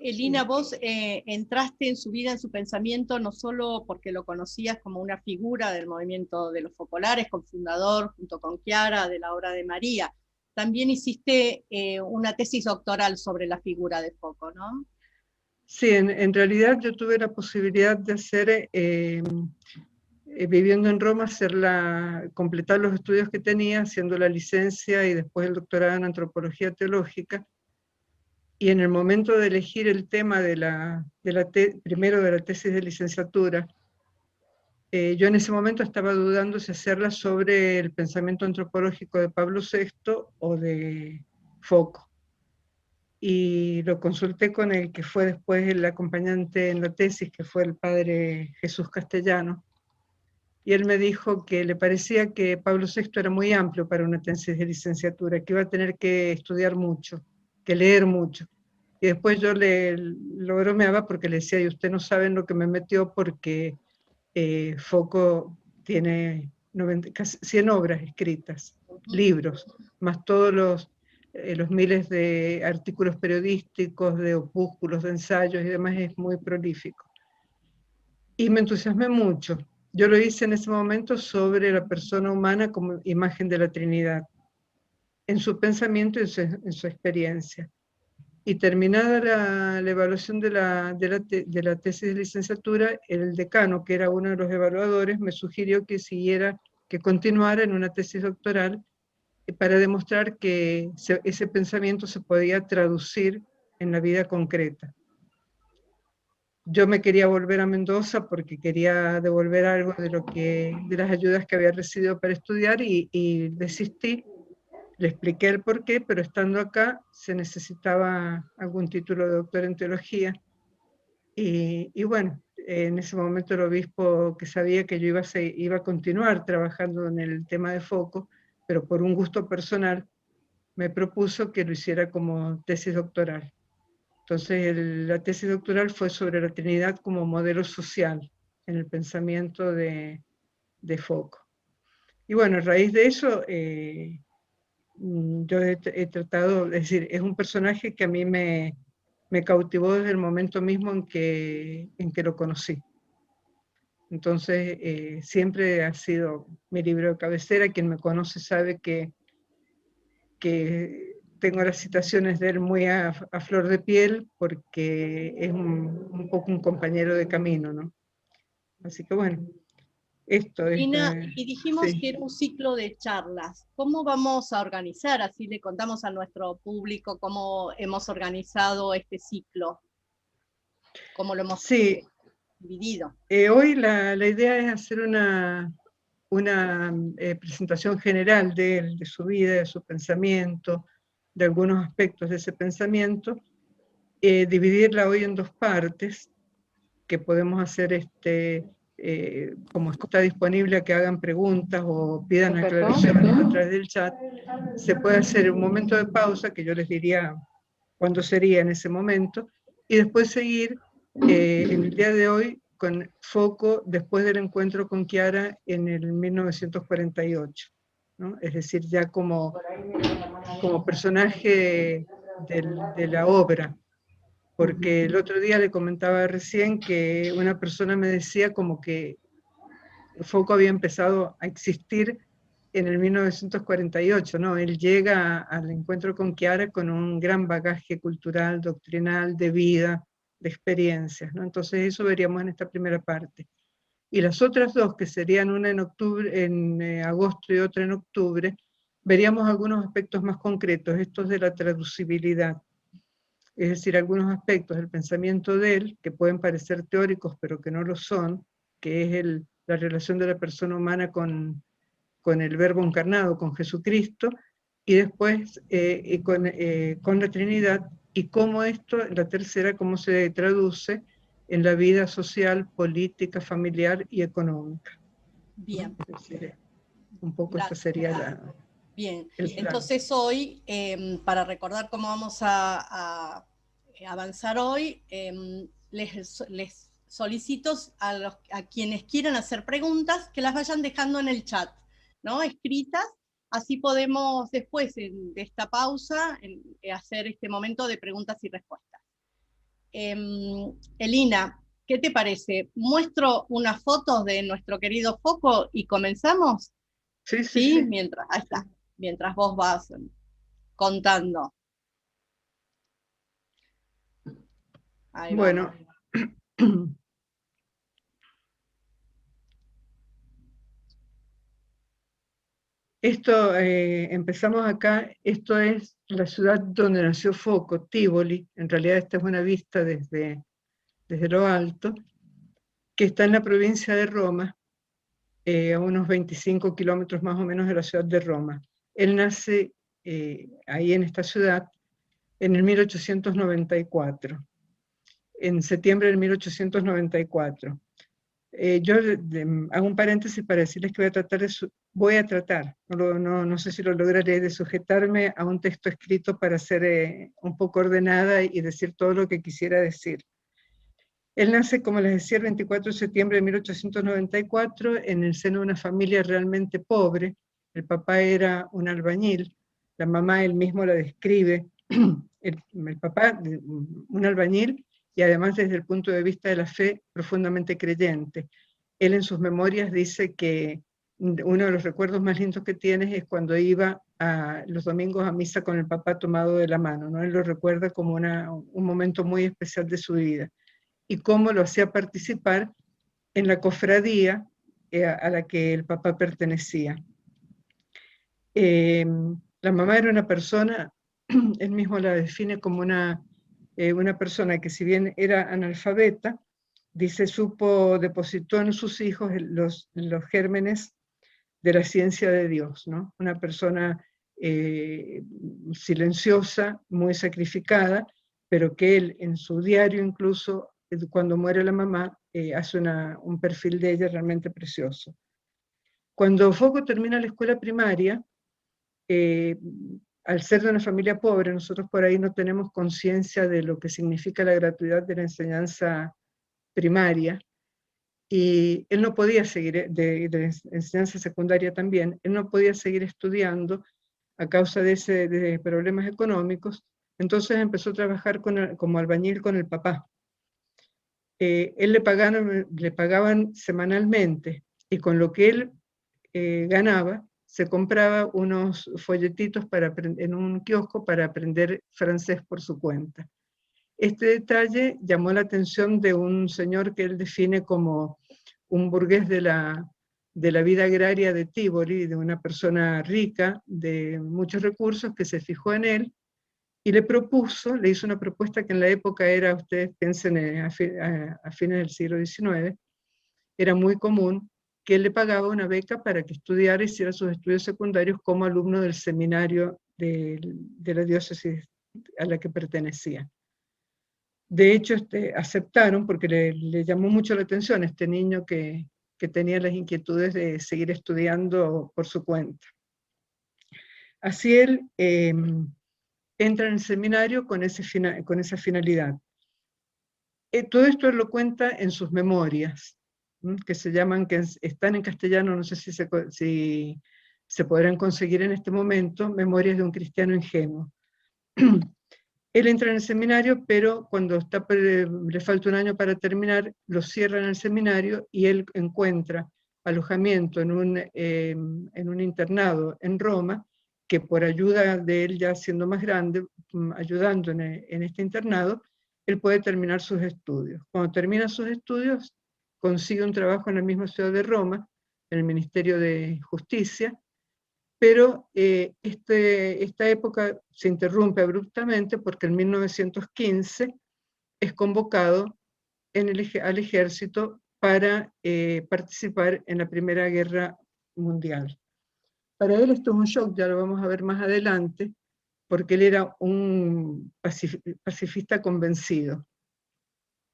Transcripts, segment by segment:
Elina, vos entraste en su vida, en su pensamiento, no solo porque lo conocías como una figura del movimiento de los focolares, cofundador junto con Chiara de la obra de María, también hiciste una tesis doctoral sobre la figura de Foco, ¿no? Sí, en realidad yo tuve la posibilidad de hacer, viviendo en Roma, completar los estudios que tenía, haciendo la licencia y después el doctorado en antropología teológica. Y en el momento de elegir el tema primero de la tesis de licenciatura, yo en ese momento estaba dudando si hacerla sobre el pensamiento antropológico de Pablo VI o de Foucault. Y lo consulté con el que fue después el acompañante en la tesis, que fue el padre Jesús Castellano, y él me dijo que le parecía que Pablo VI era muy amplio para una tesis de licenciatura, que iba a tener que estudiar mucho, que leer mucho. Y después yo lo bromeaba porque le decía, y usted no sabe en lo que me metió, porque Foucault tiene casi 100 obras escritas, libros, más todos los miles de artículos periodísticos, de opúsculos, de ensayos y demás, es muy prolífico. Y me entusiasmé mucho. Yo lo hice en ese momento sobre la persona humana como imagen de la Trinidad, en su pensamiento y en su experiencia. Y terminada la evaluación de la tesis de licenciatura, el decano, que era uno de los evaluadores, me sugirió que continuara en una tesis doctoral para demostrar que ese pensamiento se podía traducir en la vida concreta. Yo me quería volver a Mendoza porque quería devolver algo de las ayudas que había recibido para estudiar y desistí. Le expliqué el porqué, pero estando acá se necesitaba algún título de doctor en teología. Y bueno, en ese momento el obispo, que sabía que yo iba a continuar trabajando en el tema de Foucault, pero por un gusto personal, me propuso que lo hiciera como tesis doctoral. Entonces la tesis doctoral fue sobre la Trinidad como modelo social en el pensamiento de Foucault. Y bueno, a raíz de eso, yo he tratado, es decir, es un personaje que a mí me cautivó desde el momento mismo en que lo conocí. Entonces, siempre ha sido mi libro de cabecera. Quien me conoce sabe que tengo las citaciones de él muy a flor de piel, porque es un poco un compañero de camino, ¿no? Así que bueno, esto es... Elina, y dijimos que sí. era un ciclo de charlas. ¿Cómo vamos a organizar? Así le contamos a nuestro público cómo hemos organizado este ciclo, cómo lo hemos Sí, dividido. hoy la idea es hacer una presentación general de él, de su vida, de su pensamiento, de algunos aspectos de ese pensamiento, dividirla hoy en dos partes, que podemos hacer como está disponible, a que hagan preguntas o pidan aclaraciones a través del chat. Se puede hacer un momento de pausa, que yo les diría cuándo sería en ese momento, y después seguir en el día de hoy con foco después del encuentro con Chiara en el 1948, ¿no? Es decir, ya como personaje de la obra, porque el otro día le comentaba recién que una persona me decía como que Foucault había empezado a existir en el 1948, ¿no? Él llega al encuentro con Chiara con un gran bagaje cultural, doctrinal, de vida, de experiencias, ¿no? Entonces eso veríamos en esta primera parte. Y las otras dos, que serían una en octubre, en agosto y otra en octubre, veríamos algunos aspectos más concretos, estos de la traducibilidad. Es decir, algunos aspectos del pensamiento de él, que pueden parecer teóricos, pero que no lo son, que es la relación de la persona humana con el Verbo encarnado, con Jesucristo, y después con la Trinidad, y cómo esto, la tercera, cómo se traduce en la vida social, política, familiar y económica. Bien. Un poco esta sería Bien, el plan. entonces hoy, para recordar cómo vamos a avanzar hoy, les solicito a quienes quieran hacer preguntas que las vayan dejando en el chat, ¿no? Escritas, así podemos después de esta pausa hacer este momento de preguntas y respuestas. Elina, ¿qué te parece? ¿Muestro unas fotos de nuestro querido Foco y comenzamos? Sí, sí, ¿Sí? sí. Mientras, ahí está, mientras vos vas contando. Ahí Bueno, vamos. esto, empezamos acá, esto es la ciudad donde nació Foco, Tivoli, en realidad esta es una vista desde lo alto, que está en la provincia de Roma, a unos 25 kilómetros más o menos de la ciudad de Roma. Él nace ahí en esta ciudad en el 1894, en septiembre del 1894. Yo hago un paréntesis para decirles que voy a tratar, no sé si lo lograré, de sujetarme a un texto escrito para ser un poco ordenada y decir todo lo que quisiera decir. Él nace, como les decía, el 24 de septiembre de 1894 en el seno de una familia realmente pobre. El papá era un albañil, la mamá él mismo la describe, el papá un albañil y además desde el punto de vista de la fe profundamente creyente. Él en sus memorias dice que uno de los recuerdos más lindos que tiene es cuando iba los domingos a misa con el papá tomado de la mano, ¿no? Él lo recuerda como un momento muy especial de su vida y cómo lo hacía participar en la cofradía a la que el papá pertenecía. La mamá era una persona, él mismo la define como una persona que si bien era analfabeta, dice, depositó en sus hijos los gérmenes de la ciencia de Dios, ¿no? Una persona silenciosa, muy sacrificada, pero que él en su diario incluso, cuando muere la mamá, hace un perfil de ella realmente precioso. Cuando Foco termina la escuela primaria, eh, al ser de una familia pobre, nosotros por ahí no tenemos conciencia de lo que significa la gratuidad de la enseñanza primaria, y él no podía seguir, de enseñanza secundaria también, él no podía seguir estudiando a causa de problemas económicos, entonces empezó a trabajar como albañil con el papá. Él le pagaban semanalmente, y con lo que él ganaba, se compraba unos folletitos en un kiosco para aprender francés por su cuenta. Este detalle llamó la atención de un señor que él define como un burgués de la vida agraria de Tivoli, de una persona rica, de muchos recursos, que se fijó en él y le hizo una propuesta que en la época era, ustedes piensen a fines del siglo XIX, era muy común, que él le pagaba una beca para que estudiara y hiciera sus estudios secundarios como alumno del seminario de la diócesis a la que pertenecía. De hecho, aceptaron porque le llamó mucho la atención este niño que tenía las inquietudes de seguir estudiando por su cuenta. Así él entra en el seminario con esa finalidad. Todo esto él lo cuenta en sus memorias, que se llaman, que están en castellano, no sé si se podrán conseguir en este momento, Memorias de un cristiano ingenuo. Él entra en el seminario, pero cuando le falta un año para terminar, lo cierran el seminario y él encuentra alojamiento en un internado en Roma, que por ayuda de él ya siendo más grande, ayudando en este internado, él puede terminar sus estudios. Cuando termina sus estudios, consigue un trabajo en la misma ciudad de Roma, en el Ministerio de Justicia, pero esta época se interrumpe abruptamente porque en 1915 es convocado al ejército para participar en la Primera Guerra Mundial. Para él esto es un shock, ya lo vamos a ver más adelante, porque él era un pacifista convencido.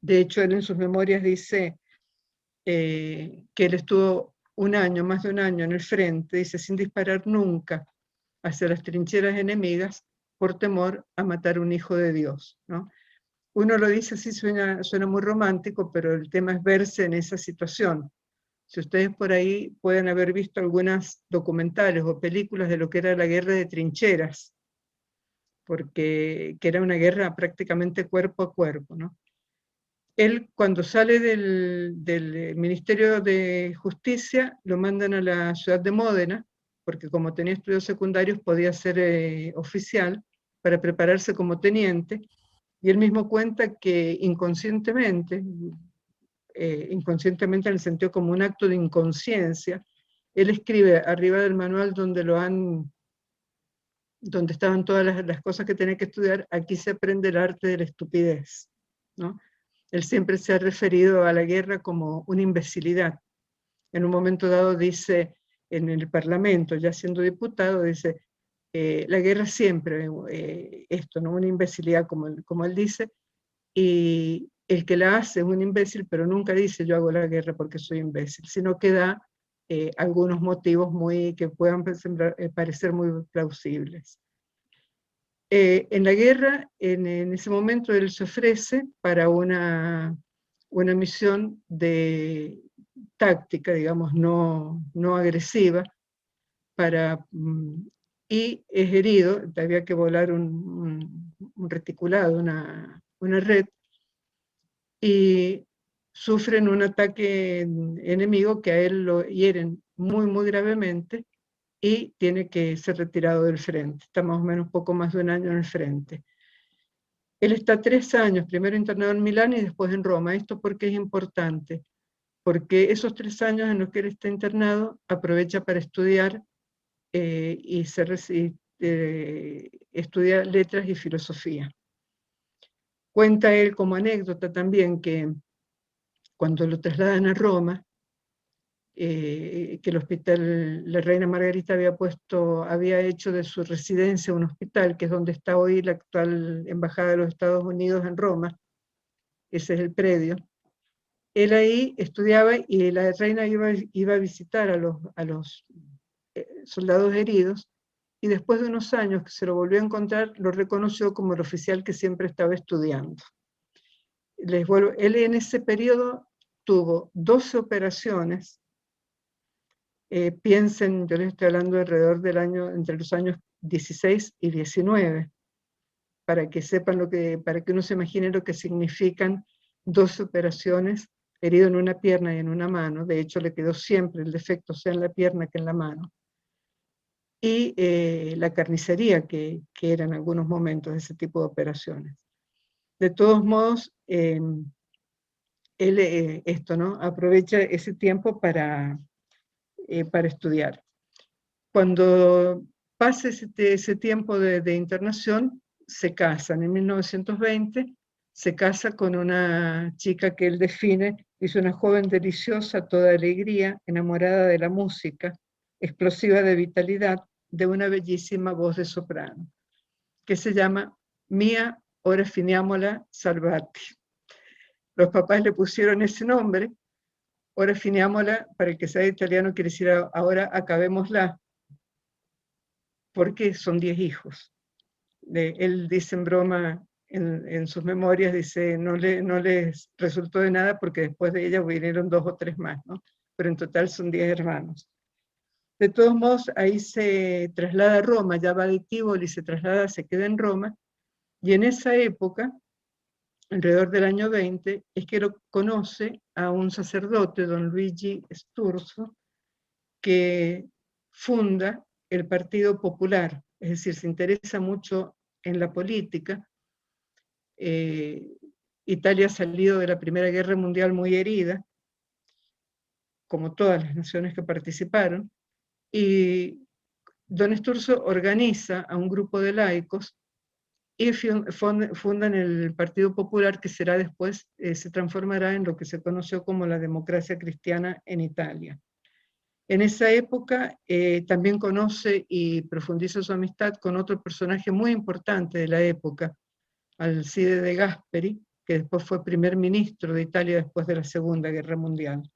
De hecho, él en sus memorias dice que él estuvo más de un año en el frente, dice, sin disparar nunca hacia las trincheras enemigas por temor a matar un hijo de Dios, ¿no? Uno lo dice así, suena muy romántico, pero el tema es verse en esa situación. Si ustedes por ahí pueden haber visto algunas documentales o películas de lo que era la guerra de trincheras, porque que era una guerra prácticamente cuerpo a cuerpo, ¿no? Él, cuando sale del Ministerio de Justicia, lo mandan a la ciudad de Módena, porque como tenía estudios secundarios podía ser oficial para prepararse como teniente, y él mismo cuenta que inconscientemente en el sentido como un acto de inconsciencia, él escribe arriba del manual donde estaban todas las cosas que tenía que estudiar: aquí se aprende el arte de la estupidez, ¿no? Él siempre se ha referido a la guerra como una imbecilidad. En un momento dado dice, en el Parlamento, ya siendo diputado, dice, la guerra siempre, esto, ¿no? Una imbecilidad, como él dice, y el que la hace es un imbécil, pero nunca dice yo hago la guerra porque soy imbécil, sino que da algunos motivos que puedan parecer muy plausibles. En la guerra, en ese momento, él se ofrece para una misión de táctica, digamos, no agresiva, y es herido. Había que volar un reticulado, una red, y sufren un ataque enemigo que a él lo hieren muy gravemente, y tiene que ser retirado del frente. Está más o menos poco más de un año en el frente. Él está 3 años, primero internado en Milán y después en Roma. ¿Esto por qué es importante? Porque esos 3 años en los que él está internado aprovecha para estudiar estudia letras y filosofía. Cuenta él como anécdota también que cuando lo trasladan a Roma, que el hospital, la reina Margarita había hecho de su residencia un hospital, que es donde está hoy la actual embajada de los Estados Unidos en Roma. Ese es el predio. Él ahí estudiaba y la reina iba a visitar a los soldados heridos, y después de unos años que se lo volvió a encontrar, lo reconoció como el oficial que siempre estaba estudiando. Él en ese periodo tuvo 12 operaciones. Piensen, yo les estoy hablando alrededor del año, entre los años 16 y 19, para que sepan para que uno se imagine lo que significan 12 operaciones, herido en una pierna y en una mano. De hecho, le quedó siempre el defecto, sea en la pierna que en la mano. Y la carnicería que era en algunos momentos ese tipo de operaciones. De todos modos, él ¿no? Aprovecha ese tiempo para estudiar. Cuando pasa ese tiempo de internación, se casan. En 1920 se casa con una chica que él define, es una joven deliciosa, toda alegría, enamorada de la música, explosiva de vitalidad, de una bellísima voz de soprano, que se llama Mia Ora Finiamola Salvati. Los papás le pusieron ese nombre, Ora Finiamola, para el que sea italiano quiere decir ahora acabémosla, porque son 10 hijos. Él dice en broma, en sus memorias, dice, no les resultó de nada porque después de ella vinieron 2 o 3 más, ¿no? Pero en total son 10 hermanos. De todos modos, ahí se traslada a Roma, ya va de Tivoli, se queda en Roma, y en esa época, alrededor del año 20, es que lo conoce a un sacerdote, don Luigi Sturzo, que funda el Partido Popular, es decir, se interesa mucho en la política. Italia ha salido de la Primera Guerra Mundial muy herida, como todas las naciones que participaron, y don Sturzo organiza a un grupo de laicos y fundan el Partido Popular, que será después, se transformará en lo que se conoció como la democracia cristiana en Italia. En esa época también conoce y profundiza su amistad con otro personaje muy importante de la época, Alcide de Gasperi, que después fue primer ministro de Italia después de la Segunda Guerra Mundial.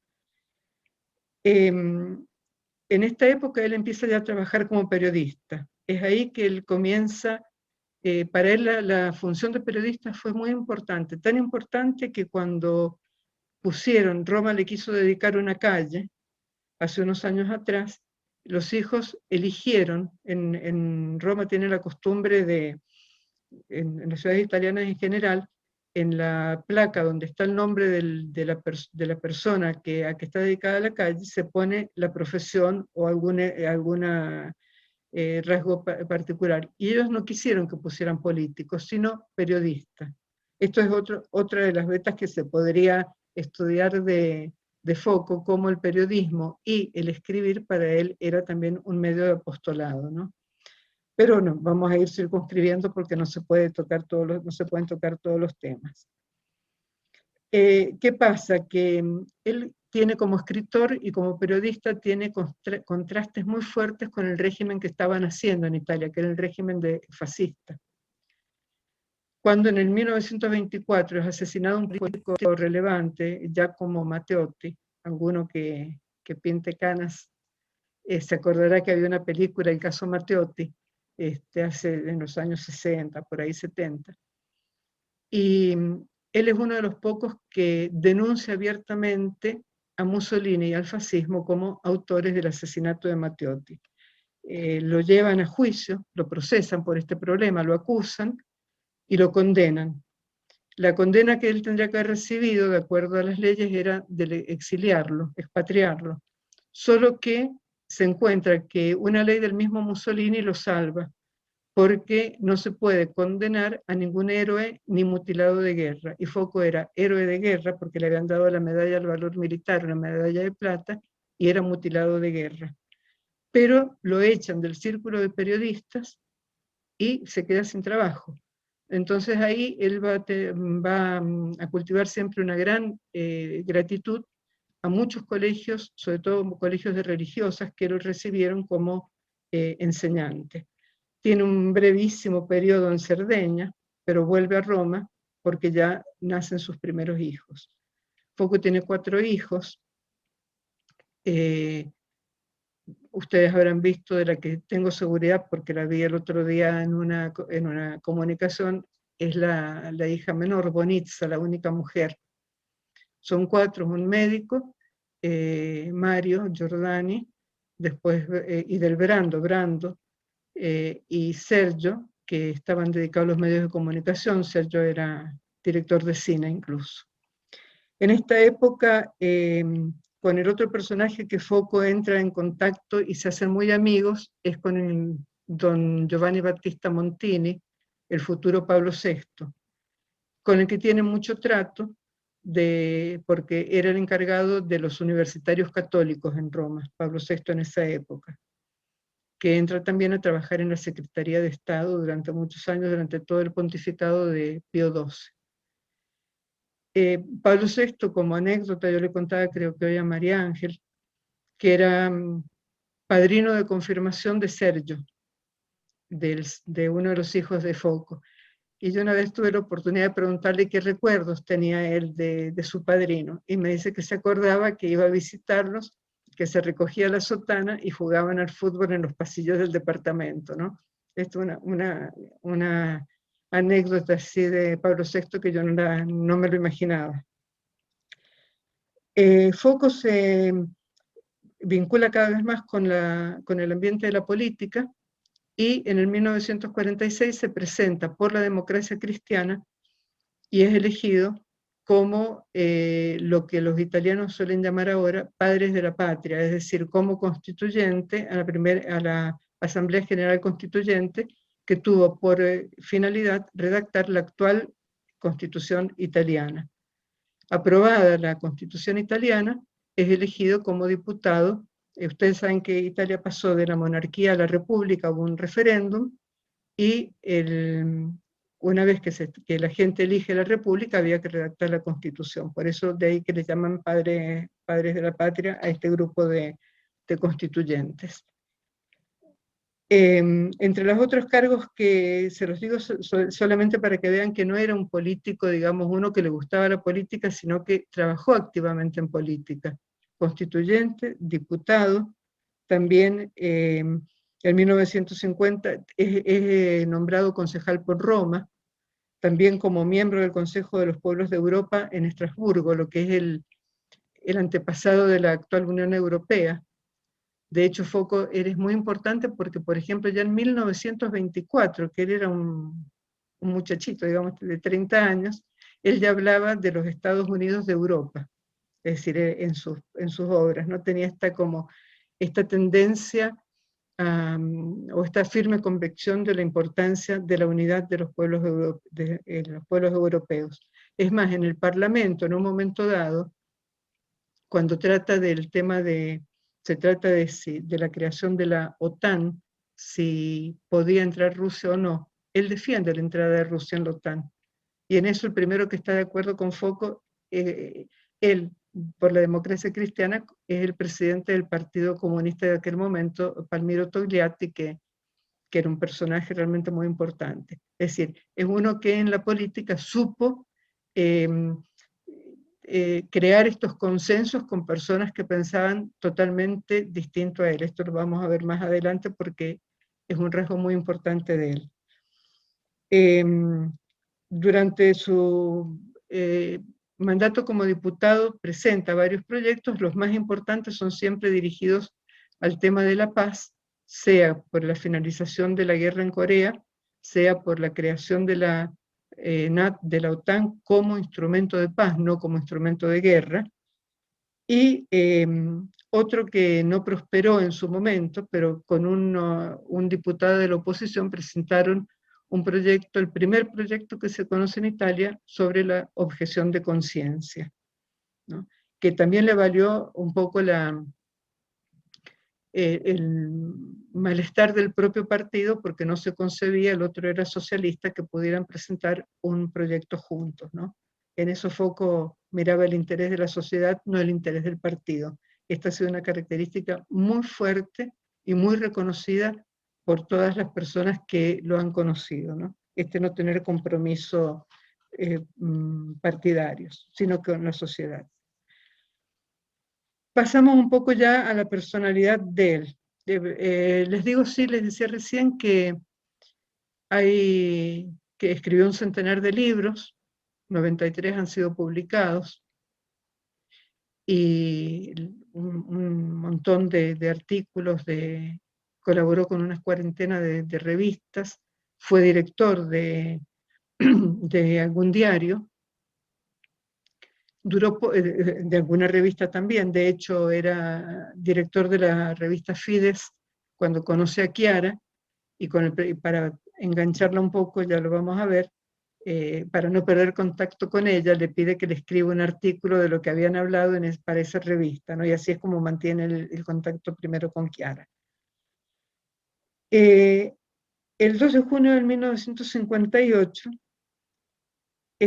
En esta época él empieza ya a trabajar como periodista. Es ahí que él comienza, para él la función de periodista fue muy importante, tan importante que cuando Roma le quiso dedicar una calle, hace unos años atrás, los hijos eligieron, en Roma tiene la costumbre en las ciudades italianas en general, en la placa donde está el nombre de la persona a que está dedicada a la calle, se pone la profesión o alguna rasgo particular. Y ellos no quisieron que pusieran políticos, sino periodistas. Esto es otra de las vetas que se podría estudiar de Foucault, como el periodismo y el escribir para él era también un medio de apostolado, ¿no? Pero no, vamos a ir circunscribiendo porque no se pueden tocar todos los temas. ¿Qué pasa? Que él tiene como escritor y como periodista tiene contrastes muy fuertes con el régimen que estaban haciendo en Italia, que era el régimen fascista. Cuando en el 1924 es asesinado un político relevante, Giacomo Matteotti, alguno que pinte canas, se acordará que había una película, el caso Matteotti, en los años 60, por ahí 70. Y él es uno de los pocos que denuncia abiertamente a Mussolini y al fascismo como autores del asesinato de Matteotti. Lo llevan a juicio, lo procesan por este problema, lo acusan y lo condenan. La condena que él tendría que haber recibido, de acuerdo a las leyes, era de exiliarlo, expatriarlo. Solo que se encuentra que una ley del mismo Mussolini lo salva, porque no se puede condenar a ningún héroe ni mutilado de guerra. Y Foucault era héroe de guerra porque le habían dado la medalla al valor militar, una medalla de plata, y era mutilado de guerra. Pero lo echan del círculo de periodistas y se queda sin trabajo. Entonces ahí él va a cultivar siempre una gran gratitud a muchos colegios, sobre todo colegios de religiosas, que lo recibieron como enseñante. Tiene un brevísimo periodo en Cerdeña, pero vuelve a Roma porque ya nacen sus primeros hijos. Foucault tiene 4 hijos. Ustedes habrán visto, de la que tengo seguridad porque la vi el otro día en una comunicación, es la hija menor, Bonizza, la única mujer. Son 4, un médico, Mario Giordani, después Brando, y Sergio, que estaban dedicados a los medios de comunicación. Sergio era director de cine incluso. En esta época, con el otro personaje que Foucault entra en contacto y se hacen muy amigos, es con el don Giovanni Battista Montini, el futuro Pablo VI, con el que tiene mucho trato, porque era el encargado de los universitarios católicos en Roma, Pablo VI en esa época, que entra también a trabajar en la Secretaría de Estado durante muchos años, durante todo el pontificado de Pío XII. Pablo VI, como anécdota, yo le contaba, creo que hoy a María Ángel, que era padrino de confirmación de Sergio, de uno de los hijos de Foucault. Y yo una vez tuve la oportunidad de preguntarle qué recuerdos tenía él de su padrino, y me dice que se acordaba que iba a visitarlos, que se recogía la sotana y jugaban al fútbol en los pasillos del departamento, ¿no? Esto es una anécdota así de Pablo VI que yo no me lo imaginaba. Foucault se vincula cada vez más con el ambiente de la política, y en el 1946 se presenta por la Democracia Cristiana y es elegido como lo que los italianos suelen llamar ahora padres de la patria, es decir, como constituyente a la Asamblea General Constituyente, que tuvo por finalidad redactar la actual Constitución italiana. Aprobada la Constitución italiana, es elegido como diputado. Ustedes saben que Italia pasó de la monarquía a la república, hubo un referéndum, y una vez que la gente elige la república, había que redactar la Constitución. Por eso de ahí que le llaman padres de la patria a este grupo de constituyentes. Entre los otros cargos que se los digo solamente para que vean que no era un político, digamos, uno que le gustaba la política, sino que trabajó activamente en política. Constituyente, diputado, también en 1950 es nombrado concejal por Roma, también como miembro del Consejo de los Pueblos de Europa en Estrasburgo, lo que es el antepasado de la actual Unión Europea. De hecho, Foucault es muy importante porque, por ejemplo, ya en 1924, que él era un muchachito, digamos, de 30 años, él ya hablaba de los Estados Unidos de Europa, es decir, en sus obras, ¿no? Tenía esta tendencia o esta firme convicción de la importancia de la unidad de los pueblos, los pueblos europeos. Es más, en el Parlamento, en un momento dado, cuando trata del tema se trata de la creación de la OTAN, si podía entrar Rusia o no, él defiende la entrada de Rusia en la OTAN. Y en eso el primero que está de acuerdo con Foucault, él, por la democracia cristiana, es el presidente del Partido Comunista de aquel momento, Palmiro Togliatti, que era un personaje realmente muy importante. Es decir, es uno que en la política supo crear estos consensos con personas que pensaban totalmente distinto a él. Esto lo vamos a ver más adelante porque es un rasgo muy importante de él. Durante su mandato como diputado presenta varios proyectos, los más importantes son siempre dirigidos al tema de la paz, sea por la finalización de la guerra en Corea, sea por la creación de la OTAN como instrumento de paz, no como instrumento de guerra, y otro que no prosperó en su momento, pero con un diputado de la oposición presentaron un proyecto, el primer proyecto que se conoce en Italia sobre la objeción de conciencia, ¿no? Que también le valió un poco el malestar del propio partido porque no se concebía, el otro era socialista, que pudieran presentar un proyecto juntos, ¿no? En eso Foucault miraba el interés de la sociedad, no el interés del partido. Esta ha sido una característica muy fuerte y muy reconocida por todas las personas que lo han conocido, ¿no? No tener compromiso partidarios, sino con la sociedad. Pasamos un poco ya a la personalidad de él. Les digo, sí, les decía recién que escribió un centenar de libros, 93 han sido publicados, y un montón de artículos, colaboró con unas cuarentena de revistas, fue director de algún diario, de alguna revista también, de hecho era director de la revista Fides cuando conoce a Chiara, y para engancharla un poco, ya lo vamos a ver, para no perder contacto con ella, le pide que le escriba un artículo de lo que habían hablado para esa revista, ¿no? Y así es como mantiene el contacto primero con Chiara. El 2 de junio de 1958,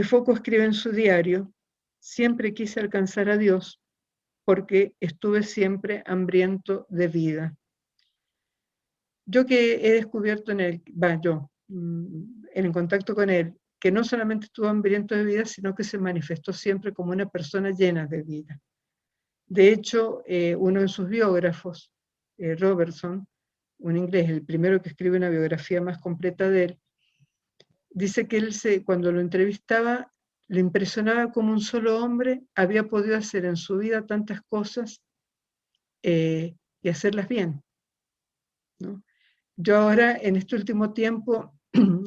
Foucault escribe en su diario: siempre quise alcanzar a Dios porque estuve siempre hambriento de vida. Yo que he descubierto en el contacto con él, que no solamente estuvo hambriento de vida, sino que se manifestó siempre como una persona llena de vida. De hecho, uno de sus biógrafos, Robertson, un inglés, el primero que escribe una biografía más completa de él, dice que él cuando lo entrevistaba, le impresionaba como un solo hombre había podido hacer en su vida tantas cosas y hacerlas bien, ¿no? Yo ahora, en este último tiempo,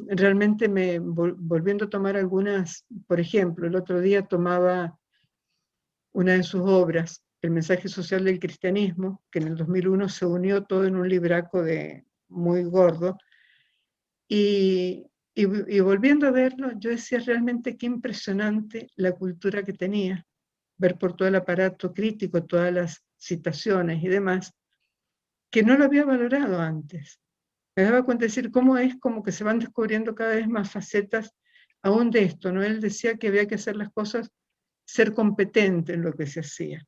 realmente volviendo a tomar algunas, por ejemplo, el otro día tomaba una de sus obras, El mensaje social del cristianismo, que en el 2001 se unió todo en un libraco muy gordo, y volviendo a verlo, yo decía realmente qué impresionante la cultura que tenía, ver por todo el aparato crítico, todas las citaciones y demás, que no lo había valorado antes. Me daba cuenta de decir cómo es como que se van descubriendo cada vez más facetas aún de esto, ¿no? Él decía que había que hacer las cosas, ser competente en lo que se hacía.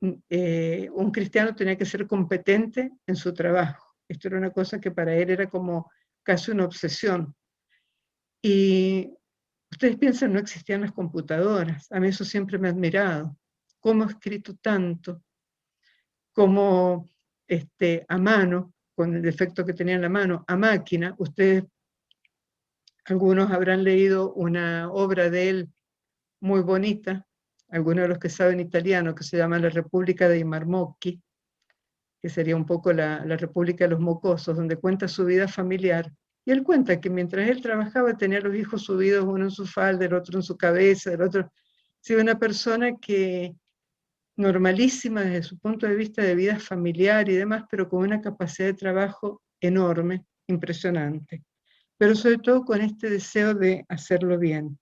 Un cristiano tenía que ser competente en su trabajo. Esto era una cosa que para él era como casi una obsesión. Y ustedes piensan, no existían las computadoras. A mí eso siempre me ha admirado. Cómo ha escrito tanto, cómo a mano, con el defecto que tenía en la mano, a máquina. Ustedes, algunos habrán leído una obra de él muy bonita, algunos de los que saben italiano, que se llama La República dei Marmocchi, que sería un poco la República de los Mocosos, donde cuenta su vida familiar, Y él cuenta que mientras él trabajaba tenía los hijos subidos, uno en su falda, el otro en su cabeza, el otro... Sí, una persona que normalísima desde su punto de vista de vida familiar y demás, pero con una capacidad de trabajo enorme, impresionante. Pero sobre todo con este deseo de hacerlo bien.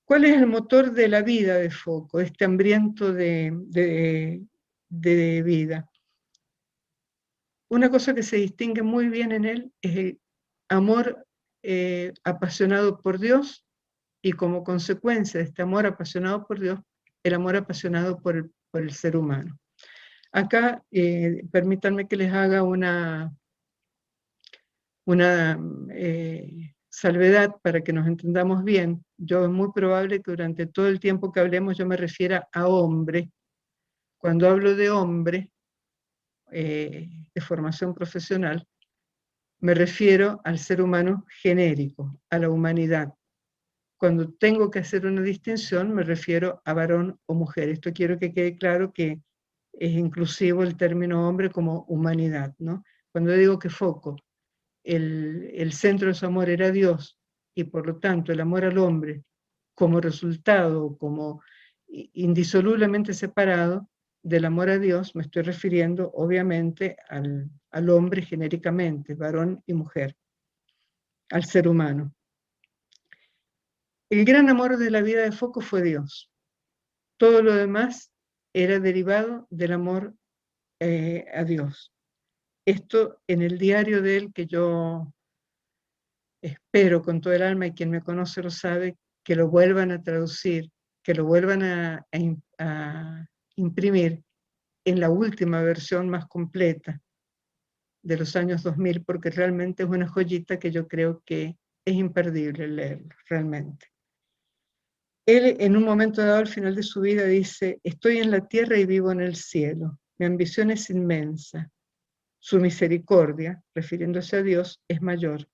¿Cuál es el motor de la vida de Foucault, este hambriento de vida? Una cosa que se distingue muy bien en él es el amor apasionado por Dios y como consecuencia de este amor apasionado por Dios, el amor apasionado por el ser humano. Acá permítanme que les haga una salvedad para que nos entendamos bien. Yo es muy probable que durante todo el tiempo que hablemos yo me refiera a hombre. Cuando hablo de hombre, de formación profesional, me refiero al ser humano genérico, a la humanidad. Cuando tengo que hacer una distinción, me refiero a varón o mujer. Esto quiero que quede claro que es inclusivo el término hombre como humanidad, ¿no? Cuando digo que Foucault, el centro de su amor era Dios, y por lo tanto el amor al hombre como resultado, como indisolublemente separado del amor a Dios, me estoy refiriendo obviamente al hombre genéricamente, varón y mujer, al ser humano. El gran amor de la vida de Foucault fue Dios. Todo lo demás era derivado del amor a Dios. Esto en el diario de él, que yo espero con todo el alma, y quien me conoce lo sabe, que lo vuelvan a traducir, que lo vuelvan a imprimir en la última versión más completa de los años 2000, porque realmente es una joyita que yo creo que es imperdible leerlo, realmente. Él en un momento dado al final de su vida dice: estoy en la tierra y vivo en el cielo, mi ambición es inmensa, su misericordia, refiriéndose a Dios, es mayor.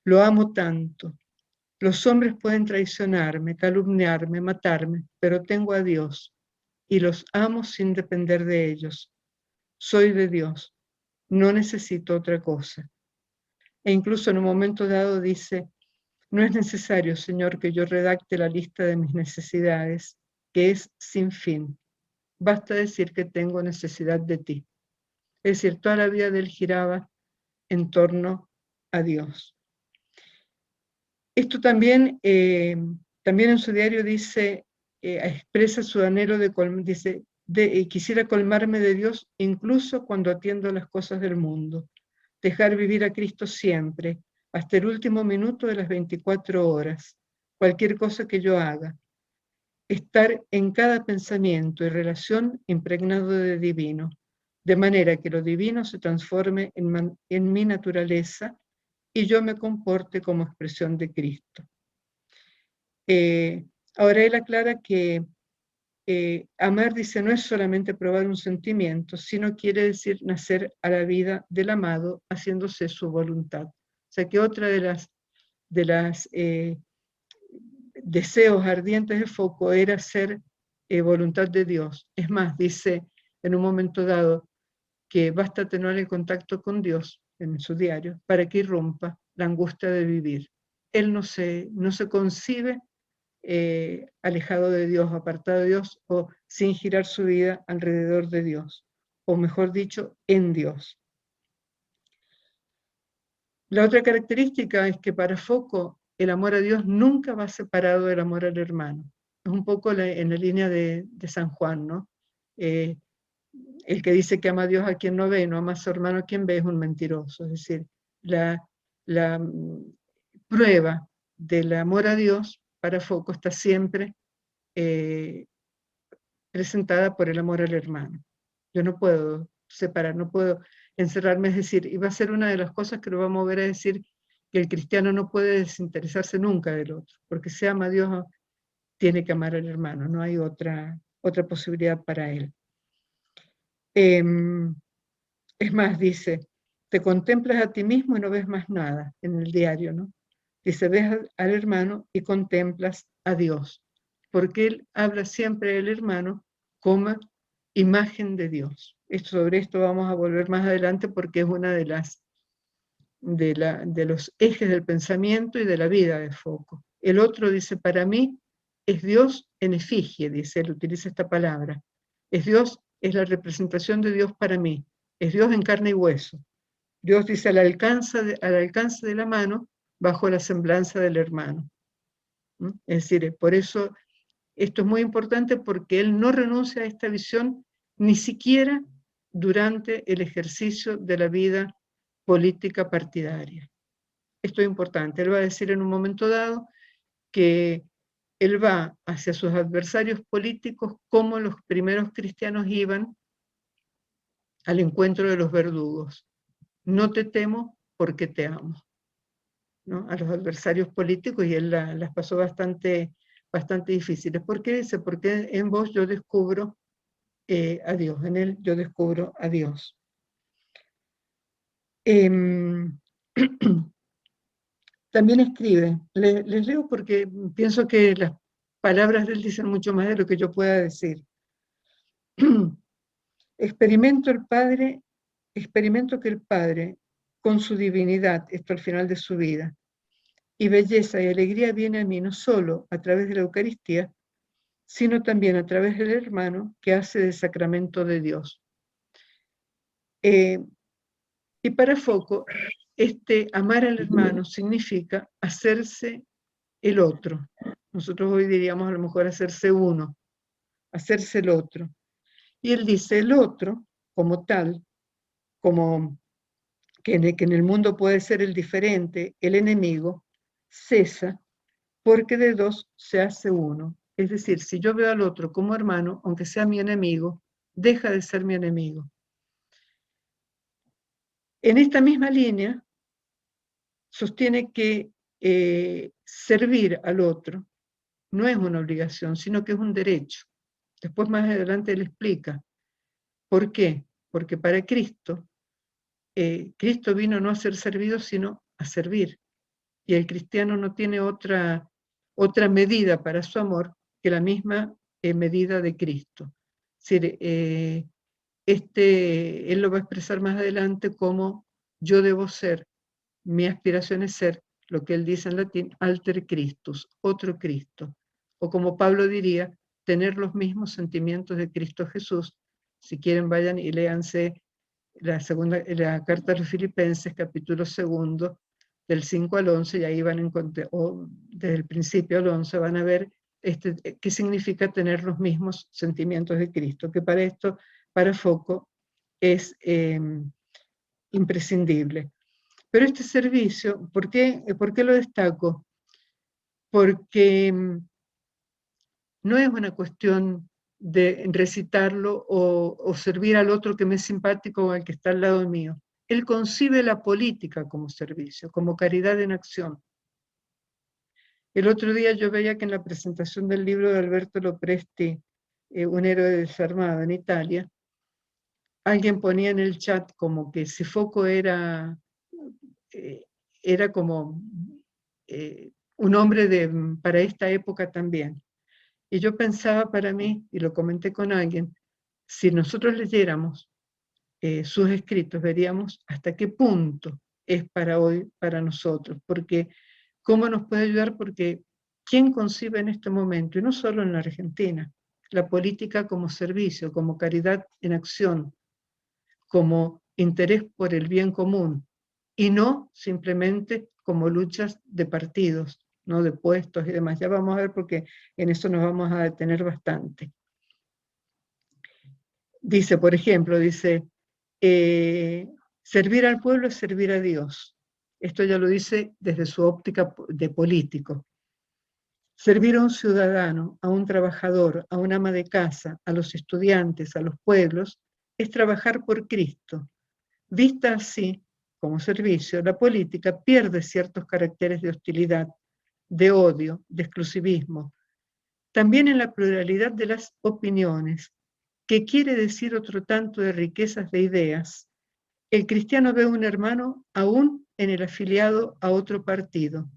Lo amo tanto. Los hombres pueden traicionarme, calumniarme, matarme, pero tengo a Dios y los amo sin depender de ellos. Soy de Dios, no necesito otra cosa. E incluso en un momento dado dice: no es necesario, Señor, que yo redacte la lista de mis necesidades, que es sin fin. Basta decir que tengo necesidad de ti. Es decir, toda la vida de él giraba en torno a Dios. Esto también, también en su diario dice, expresa su anhelo dice, quisiera colmarme de Dios incluso cuando atiendo las cosas del mundo, dejar vivir a Cristo siempre, hasta el último minuto de las 24 horas, cualquier cosa que yo haga, estar en cada pensamiento y relación impregnado de divino, de manera que lo divino se transforme en mi naturaleza y yo me comporte como expresión de Cristo. Ahora él aclara que amar, dice, no es solamente probar un sentimiento, sino quiere decir nacer a la vida del amado haciéndose su voluntad. O sea que otra de las deseos ardientes de Foucault era ser voluntad de Dios. Es más, dice en un momento dado que basta tener el contacto con Dios en su diario para que irrumpa la angustia de vivir. Él no se concibe alejado de Dios, apartado de Dios o sin girar su vida alrededor de Dios, o mejor dicho, en Dios. La otra característica es que para Foucault el amor a Dios nunca va separado del amor al hermano. Es un poco en la línea de San Juan, ¿no? El que dice que ama a Dios a quien no ve y no ama a su hermano a quien ve es un mentiroso. Es decir, la prueba del amor a Dios para Foucault está siempre presentada por el amor al hermano. Yo no puedo separar, no puedo encerrarme, es decir, y va a ser una de las cosas que lo va a mover a decir que el cristiano no puede desinteresarse nunca del otro, porque si ama a Dios, tiene que amar al hermano, no hay otra posibilidad para él. Es más, dice, te contemplas a ti mismo y no ves más nada en el diario, ¿no? Dice, ves al hermano y contemplas a Dios, porque él habla siempre del hermano como imagen de Dios. Sobre esto vamos a volver más adelante porque es una de las de los ejes del pensamiento y de la vida de Foucault. El otro dice, para mí es Dios en efigie, dice, él utiliza esta palabra. Es Dios, es la representación de Dios para mí. Es Dios en carne y hueso. Dios dice al alcance de la mano, bajo la semblanza del hermano. Es decir, por eso esto es muy importante, porque él no renuncia a esta visión ni siquiera durante el ejercicio de la vida política partidaria. Esto es importante. Él va a decir en un momento dado que él va hacia sus adversarios políticos como los primeros cristianos iban al encuentro de los verdugos. No te temo porque te amo, ¿no? A los adversarios políticos, y él las pasó bastante difíciles. ¿Por qué dice? Porque en vos yo descubro a Dios, en él yo descubro a Dios. También escribe, les leo porque pienso que las palabras de él dicen mucho más de lo que yo pueda decir. Experimento que el Padre, con su divinidad, esto al final de su vida, y belleza y alegría viene a mí no solo a través de la Eucaristía, sino también a través del hermano que hace de sacramento de Dios. Y para Foucault, amar al hermano significa hacerse el otro. Nosotros hoy diríamos a lo mejor hacerse uno, hacerse el otro. Y él dice, el otro, como tal, como que en el mundo puede ser el diferente, el enemigo, cesa porque de dos se hace uno. Es decir, si yo veo al otro como hermano, aunque sea mi enemigo, deja de ser mi enemigo. En esta misma línea, sostiene que servir al otro no es una obligación, sino que es un derecho. Después más adelante él explica. ¿Por qué? Porque para Cristo, Cristo vino no a ser servido, sino a servir. Y el cristiano no tiene otra medida para su amor que la misma medida de Cristo. Es decir, él lo va a expresar más adelante como yo debo ser, mi aspiración es ser, lo que él dice en latín, alter Christus, otro Cristo. O como Pablo diría, tener los mismos sentimientos de Cristo Jesús. Si quieren, vayan y léanse la carta a los Filipenses, capítulo 2, del 5 al 11, y ahí van a encontrar, o desde el principio al 11, van a ver qué significa tener los mismos sentimientos de Cristo, que para esto, para Foucault, es imprescindible. Pero este servicio, ¿por qué lo destaco? Porque no es una cuestión de recitarlo o servir al otro que me es simpático o al que está al lado mío. Él concibe la política como servicio, como caridad en acción. El otro día yo veía que en la presentación del libro de Alberto Lopresti, Un héroe desarmado en Italia, alguien ponía en el chat como que si Foucault era como un hombre para esta época también. Y yo pensaba para mí, y lo comenté con alguien, si nosotros leyéramos sus escritos, veríamos hasta qué punto es para hoy, para nosotros, porque cómo nos puede ayudar, porque ¿quién concibe en este momento, y no solo en la Argentina, la política como servicio, como caridad en acción, como interés por el bien común, y no simplemente como luchas de partidos, ¿no? De puestos y demás? Ya vamos a ver, porque en eso nos vamos a detener bastante. Dice, por ejemplo, servir al pueblo es servir a Dios. Esto ya lo dice desde su óptica de político. Servir a un ciudadano, a un trabajador, a un ama de casa, a los estudiantes, a los pueblos, es trabajar por Cristo. Vista así, como servicio, la política pierde ciertos caracteres de hostilidad, de odio, de exclusivismo. También en la pluralidad de las opiniones, que quiere decir otro tanto de riquezas de ideas, el cristiano ve un hermano aún en el afiliado a otro partido.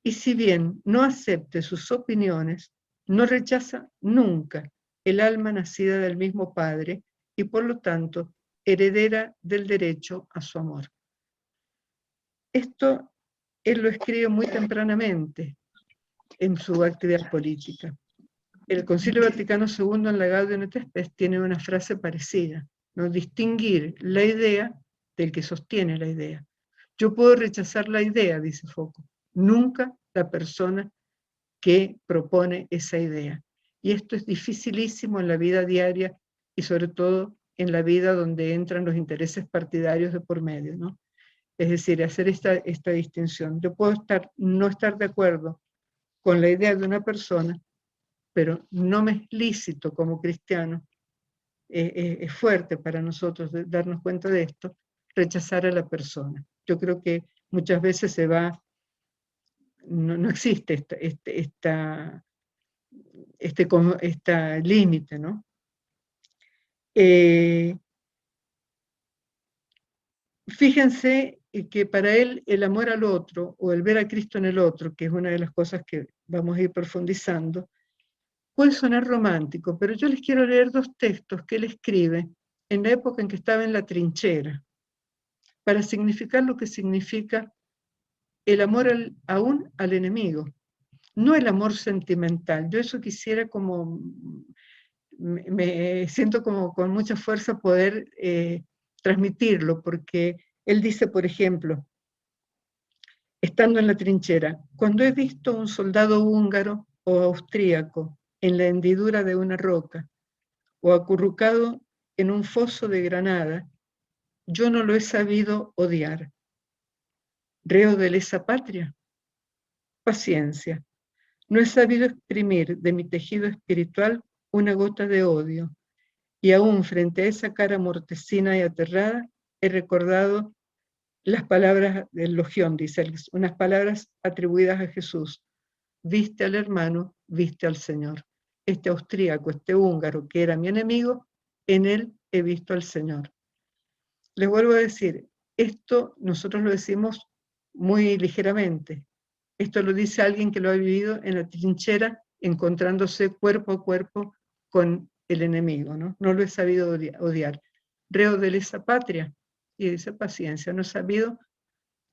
Y si bien no acepte sus opiniones, no rechaza nunca el alma nacida del mismo Padre y por lo tanto heredera del derecho a su amor. Esto él lo escribe muy tempranamente en su actividad política. El Concilio Vaticano II en la Gaudium et Spes tiene una frase parecida, ¿no? Distinguir la idea del que sostiene la idea. Yo puedo rechazar la idea, dice Foucault, nunca la persona que propone esa idea. Y esto es dificilísimo en la vida diaria y sobre todo en la vida donde entran los intereses partidarios de por medio, ¿no? Es decir, hacer esta distinción. Yo puedo no estar de acuerdo con la idea de una persona, pero no me es lícito como cristiano, es fuerte para nosotros darnos cuenta de esto, rechazar a la persona. Yo creo que muchas veces no existe este límite, ¿no? Fíjense que para él el amor al otro, o el ver a Cristo en el otro, que es una de las cosas que vamos a ir profundizando, puede sonar romántico, pero yo les quiero leer 2 textos que él escribe en la época en que estaba en la trinchera, para significar lo que significa el amor aún al enemigo, no el amor sentimental. Yo eso quisiera como, me siento como con mucha fuerza poder transmitirlo, porque él dice, por ejemplo, estando en la trinchera, cuando he visto un soldado húngaro o austríaco en la hendidura de una roca, o acurrucado en un foso de granada, yo no lo he sabido odiar. Reo de lesa patria, paciencia. No he sabido exprimir de mi tejido espiritual una gota de odio, y aún frente a esa cara mortecina y aterrada, he recordado las palabras del Logión, dice, unas palabras atribuidas a Jesús. Viste al hermano, viste al Señor. Este austríaco, este húngaro que era mi enemigo, en él he visto al Señor. Les vuelvo a decir, esto nosotros lo decimos muy ligeramente. Esto lo dice alguien que lo ha vivido en la trinchera, encontrándose cuerpo a cuerpo con el enemigo, ¿no? No lo he sabido odiar. Reo de lesa patria, y dice paciencia, no he sabido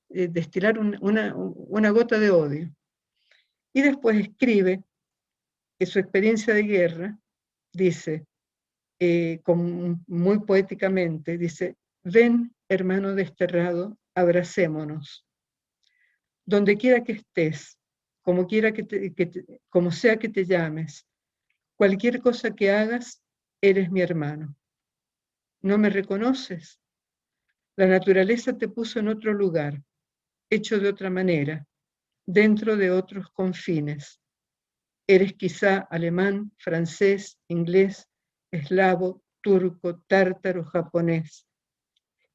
destilar una gota de odio. Y después escribe que su experiencia de guerra, dice, muy poéticamente, dice, ven, hermano desterrado, abracémonos. Donde quiera que estés, como sea que te llames, cualquier cosa que hagas, eres mi hermano. ¿No me reconoces? La naturaleza te puso en otro lugar, hecho de otra manera, dentro de otros confines. Eres quizá alemán, francés, inglés, eslavo, turco, tártaro, japonés.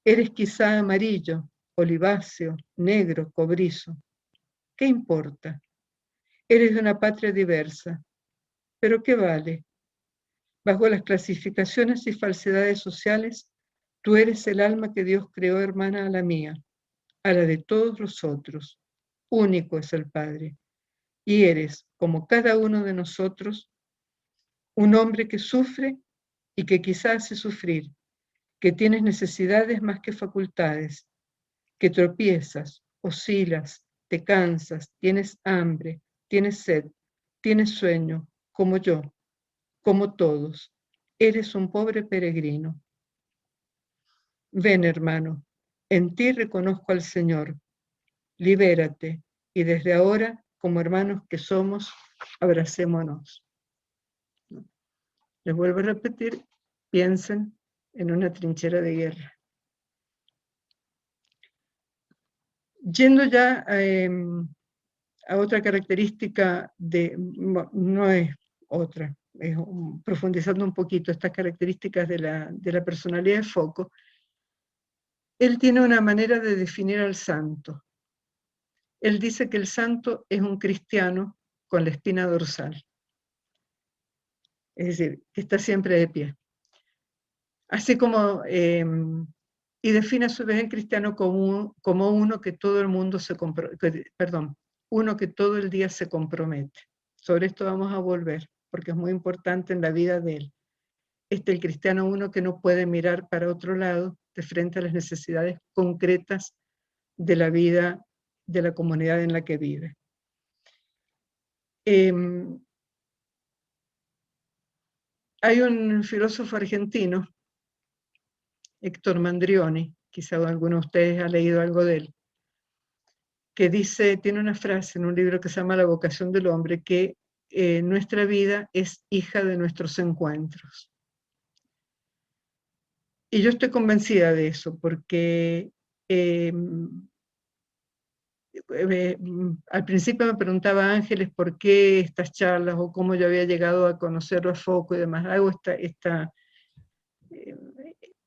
Eres quizá amarillo, oliváceo, negro, cobrizo. ¿Qué importa? Eres de una patria diversa. ¿Pero qué vale? Bajo las clasificaciones y falsedades sociales, tú eres el alma que Dios creó hermana a la mía, a la de todos los otros. Único es el Padre. Y eres, como cada uno de nosotros, un hombre que sufre y que quizá hace sufrir, que tienes necesidades más que facultades, que tropiezas, oscilas, te cansas, tienes hambre, tienes sed, tienes sueño, como yo, como todos. Eres un pobre peregrino. Ven, hermano, en ti reconozco al Señor. Libérate y desde ahora, como hermanos que somos, abracémonos. Les vuelvo a repetir, piensen en una trinchera de guerra. Yendo ya a otra característica no es otra, es profundizando un poquito estas características de la personalidad de Foucault, él tiene una manera de definir al santo. Él dice que el santo es un cristiano con la espina dorsal, es decir, que está siempre de pie. Así como, y define a su vez el cristiano como uno que todo el mundo uno que todo el día se compromete. Sobre esto vamos a volver, porque es muy importante en la vida de él. El cristiano uno que no puede mirar para otro lado de frente a las necesidades concretas de la vida de la comunidad en la que vive. Hay un filósofo argentino, Héctor Mandrioni, quizá alguno de ustedes ha leído algo de él, que dice, tiene una frase en un libro que se llama La vocación del hombre, que nuestra vida es hija de nuestros encuentros. Y yo estoy convencida de eso, porque al principio me preguntaba Ángeles por qué estas charlas o cómo yo había llegado a conocerlo a Foucault y demás. Hago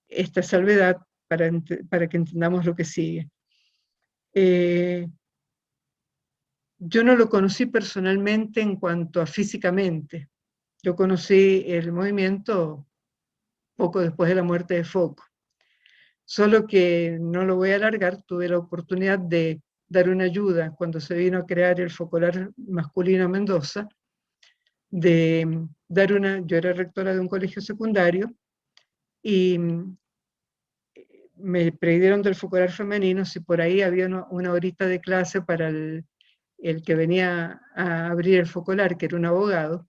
esta salvedad para que entendamos lo que sigue. Yo no lo conocí personalmente en cuanto a físicamente. Yo conocí el movimiento poco después de la muerte de Foucault. Solo que no lo voy a alargar, tuve la oportunidad de dar una ayuda cuando se vino a crear el Focolar masculino Mendoza, yo era rectora de un colegio secundario y me pidieron del Focolar femenino si por ahí había una horita de clase para el que venía a abrir el Focolar, que era un abogado,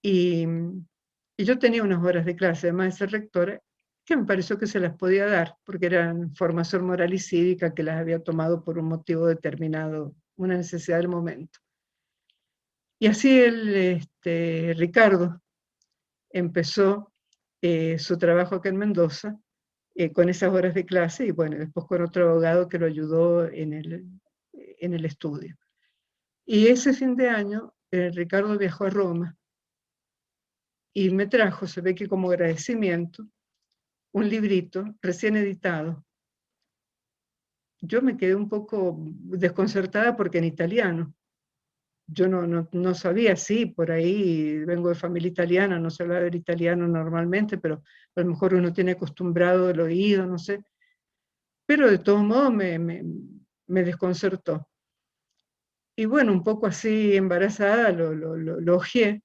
y yo tenía unas horas de clase, además de ser rectora, que me pareció que se las podía dar, porque eran formación moral y cívica que las había tomado por un motivo determinado, una necesidad del momento. Y así Ricardo empezó su trabajo acá en Mendoza, con esas horas de clase, y bueno, después con otro abogado que lo ayudó en el estudio. Y ese fin de año, Ricardo viajó a Roma, y me trajo, se ve que como agradecimiento, un librito recién editado. Yo me quedé un poco desconcertada porque en italiano. Yo no sabía, sí, por ahí vengo de familia italiana, no se habla del italiano normalmente, pero a lo mejor uno tiene acostumbrado el oído, no sé. Pero de todos modos me desconcertó. Y bueno, un poco así embarazada lo hojeé,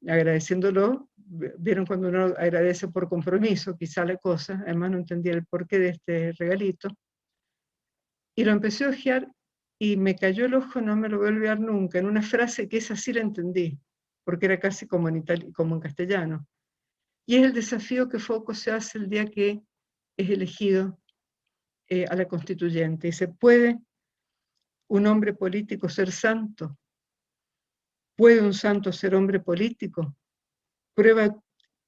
agradeciéndolo. Vieron cuando uno agradece por compromiso, quizá la cosa, además no entendía el porqué de este regalito. Y lo empecé a hojear y me cayó el ojo, no me lo voy a olvidar nunca, en una frase que esa sí la entendí, porque era casi como en castellano. Y es el desafío que Foucault se hace el día que es elegido a la constituyente. Dice, ¿puede un hombre político ser santo? ¿Puede un santo ser hombre político? Prueba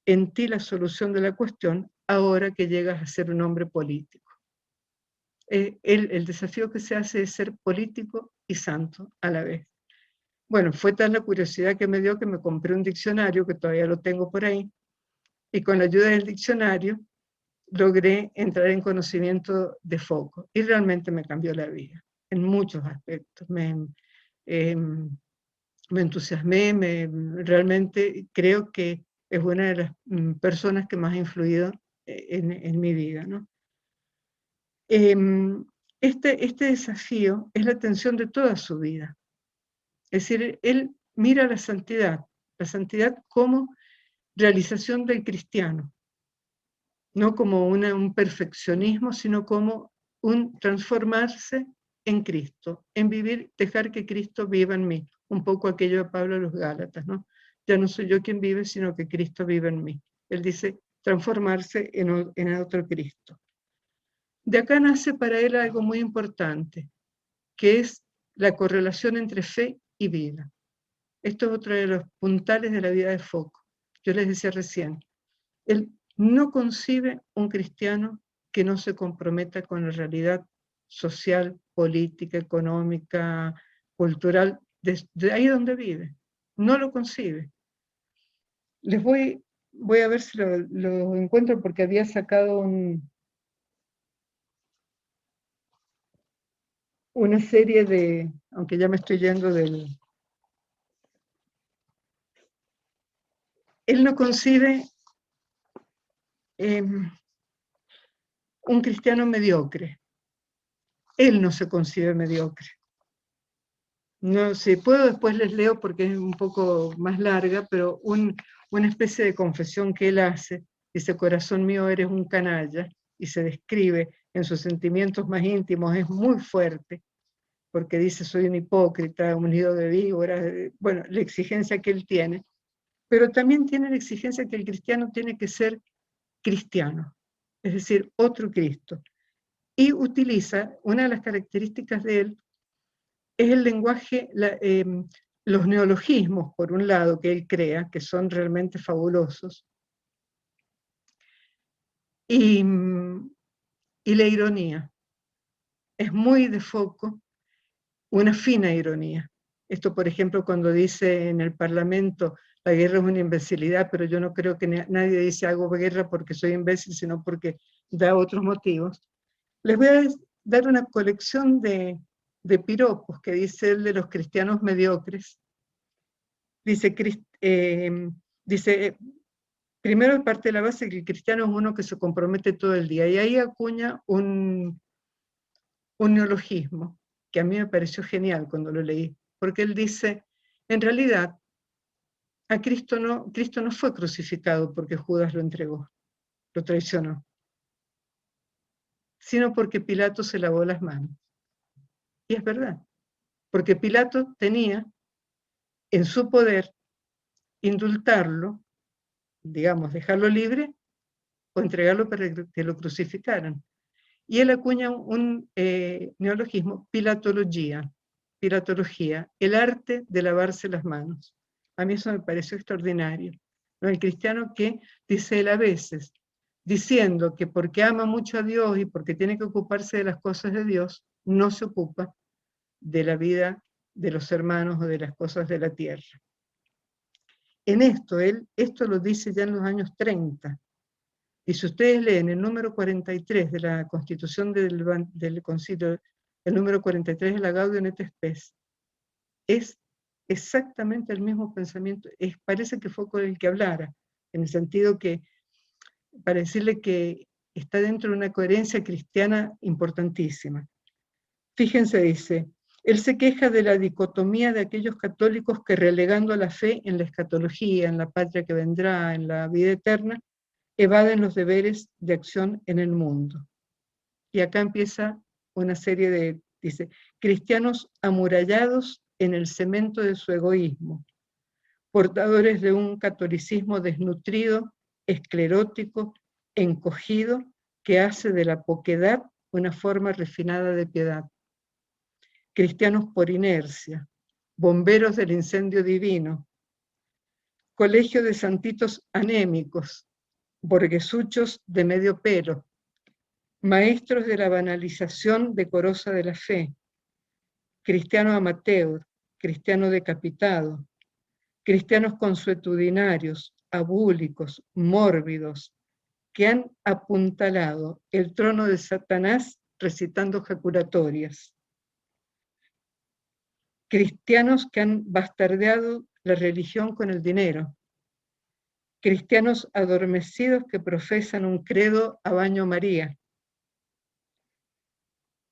en ti la solución de la cuestión ahora que llegas a ser un hombre político. El desafío que se hace es ser político y santo a la vez. Bueno, fue tal la curiosidad que me dio que me compré un diccionario, que todavía lo tengo por ahí, y con la ayuda del diccionario logré entrar en conocimiento de Foucault, y realmente me cambió la vida, en muchos aspectos. Me entusiasmé, realmente creo que es una de las personas que más ha influido en mi vida, ¿no? Este desafío es la atención de toda su vida. Es decir, él mira la santidad como realización del cristiano, no como un perfeccionismo, sino como un transformarse en Cristo, en vivir, dejar que Cristo viva en mí. Un poco aquello de Pablo a los Gálatas, ¿no? Ya no soy yo quien vive, sino que Cristo vive en mí. Él dice transformarse en otro Cristo. De acá nace para él algo muy importante, que es la correlación entre fe y vida. Esto es otro de los puntales de la vida de Foucault. Yo les decía recién, él no concibe un cristiano que no se comprometa con la realidad social, política, económica, cultural, de ahí donde vive. No lo concibe. Les voy a ver si lo encuentro porque había sacado una serie de, aunque ya me estoy yendo del... Él no concibe un cristiano mediocre. Él no se concibe mediocre. No sé, puedo después les leo porque es un poco más larga, pero una especie de confesión que él hace, dice, corazón mío, eres un canalla, y se describe en sus sentimientos más íntimos, es muy fuerte, porque dice soy un hipócrita, un nido de víboras, bueno, la exigencia que él tiene, pero también tiene la exigencia que el cristiano tiene que ser cristiano, es decir, otro Cristo. Y utiliza, una de las características de él es el lenguaje, los neologismos, por un lado, que él crea, que son realmente fabulosos, y la ironía. Es muy de foco, una fina ironía. Esto, por ejemplo, cuando dice en el Parlamento, la guerra es una imbecilidad, pero yo no creo que nadie dice hago guerra porque soy imbécil, sino porque da otros motivos. Les voy a dar una colección de piropos que dice él de los cristianos mediocres. Dice, primero parte de la base que el cristiano es uno que se compromete todo el día, y ahí acuña un neologismo que a mí me pareció genial cuando lo leí, porque él dice, en realidad, Cristo no fue crucificado porque Judas lo entregó, lo traicionó, sino porque Pilato se lavó las manos. Y es verdad, porque Pilato tenía en su poder indultarlo, digamos, dejarlo libre o entregarlo para que lo crucificaran. Y él acuña un neologismo, pilatología, el arte de lavarse las manos. A mí eso me pareció extraordinario. ¿No? El cristiano que dice él a veces, diciendo que porque ama mucho a Dios y porque tiene que ocuparse de las cosas de Dios, no se ocupa de la vida de los hermanos o de las cosas de la tierra. En esto lo dice ya en los años 30. Y si ustedes leen el número 43 de la Constitución del Concilio, el número 43 de la Gaudium et Spes, es exactamente el mismo pensamiento, parece que fue con el que hablara, en el sentido que, para decirle que está dentro de una coherencia cristiana importantísima. Fíjense, dice, él se queja de la dicotomía de aquellos católicos que, relegando la fe en la escatología, en la patria que vendrá, en la vida eterna, evaden los deberes de acción en el mundo. Y acá empieza una serie de, dice, cristianos amurallados en el cemento de su egoísmo, portadores de un catolicismo desnutrido, esclerótico, encogido, que hace de la poquedad una forma refinada de piedad. Cristianos por inercia, bomberos del incendio divino, colegio de santitos anémicos, borguesuchos de medio pelo, maestros de la banalización decorosa de la fe, cristiano amateur, cristiano decapitado, cristianos consuetudinarios, abúlicos, mórbidos, que han apuntalado el trono de Satanás recitando jaculatorias, cristianos que han bastardeado la religión con el dinero, cristianos adormecidos que profesan un credo a baño María.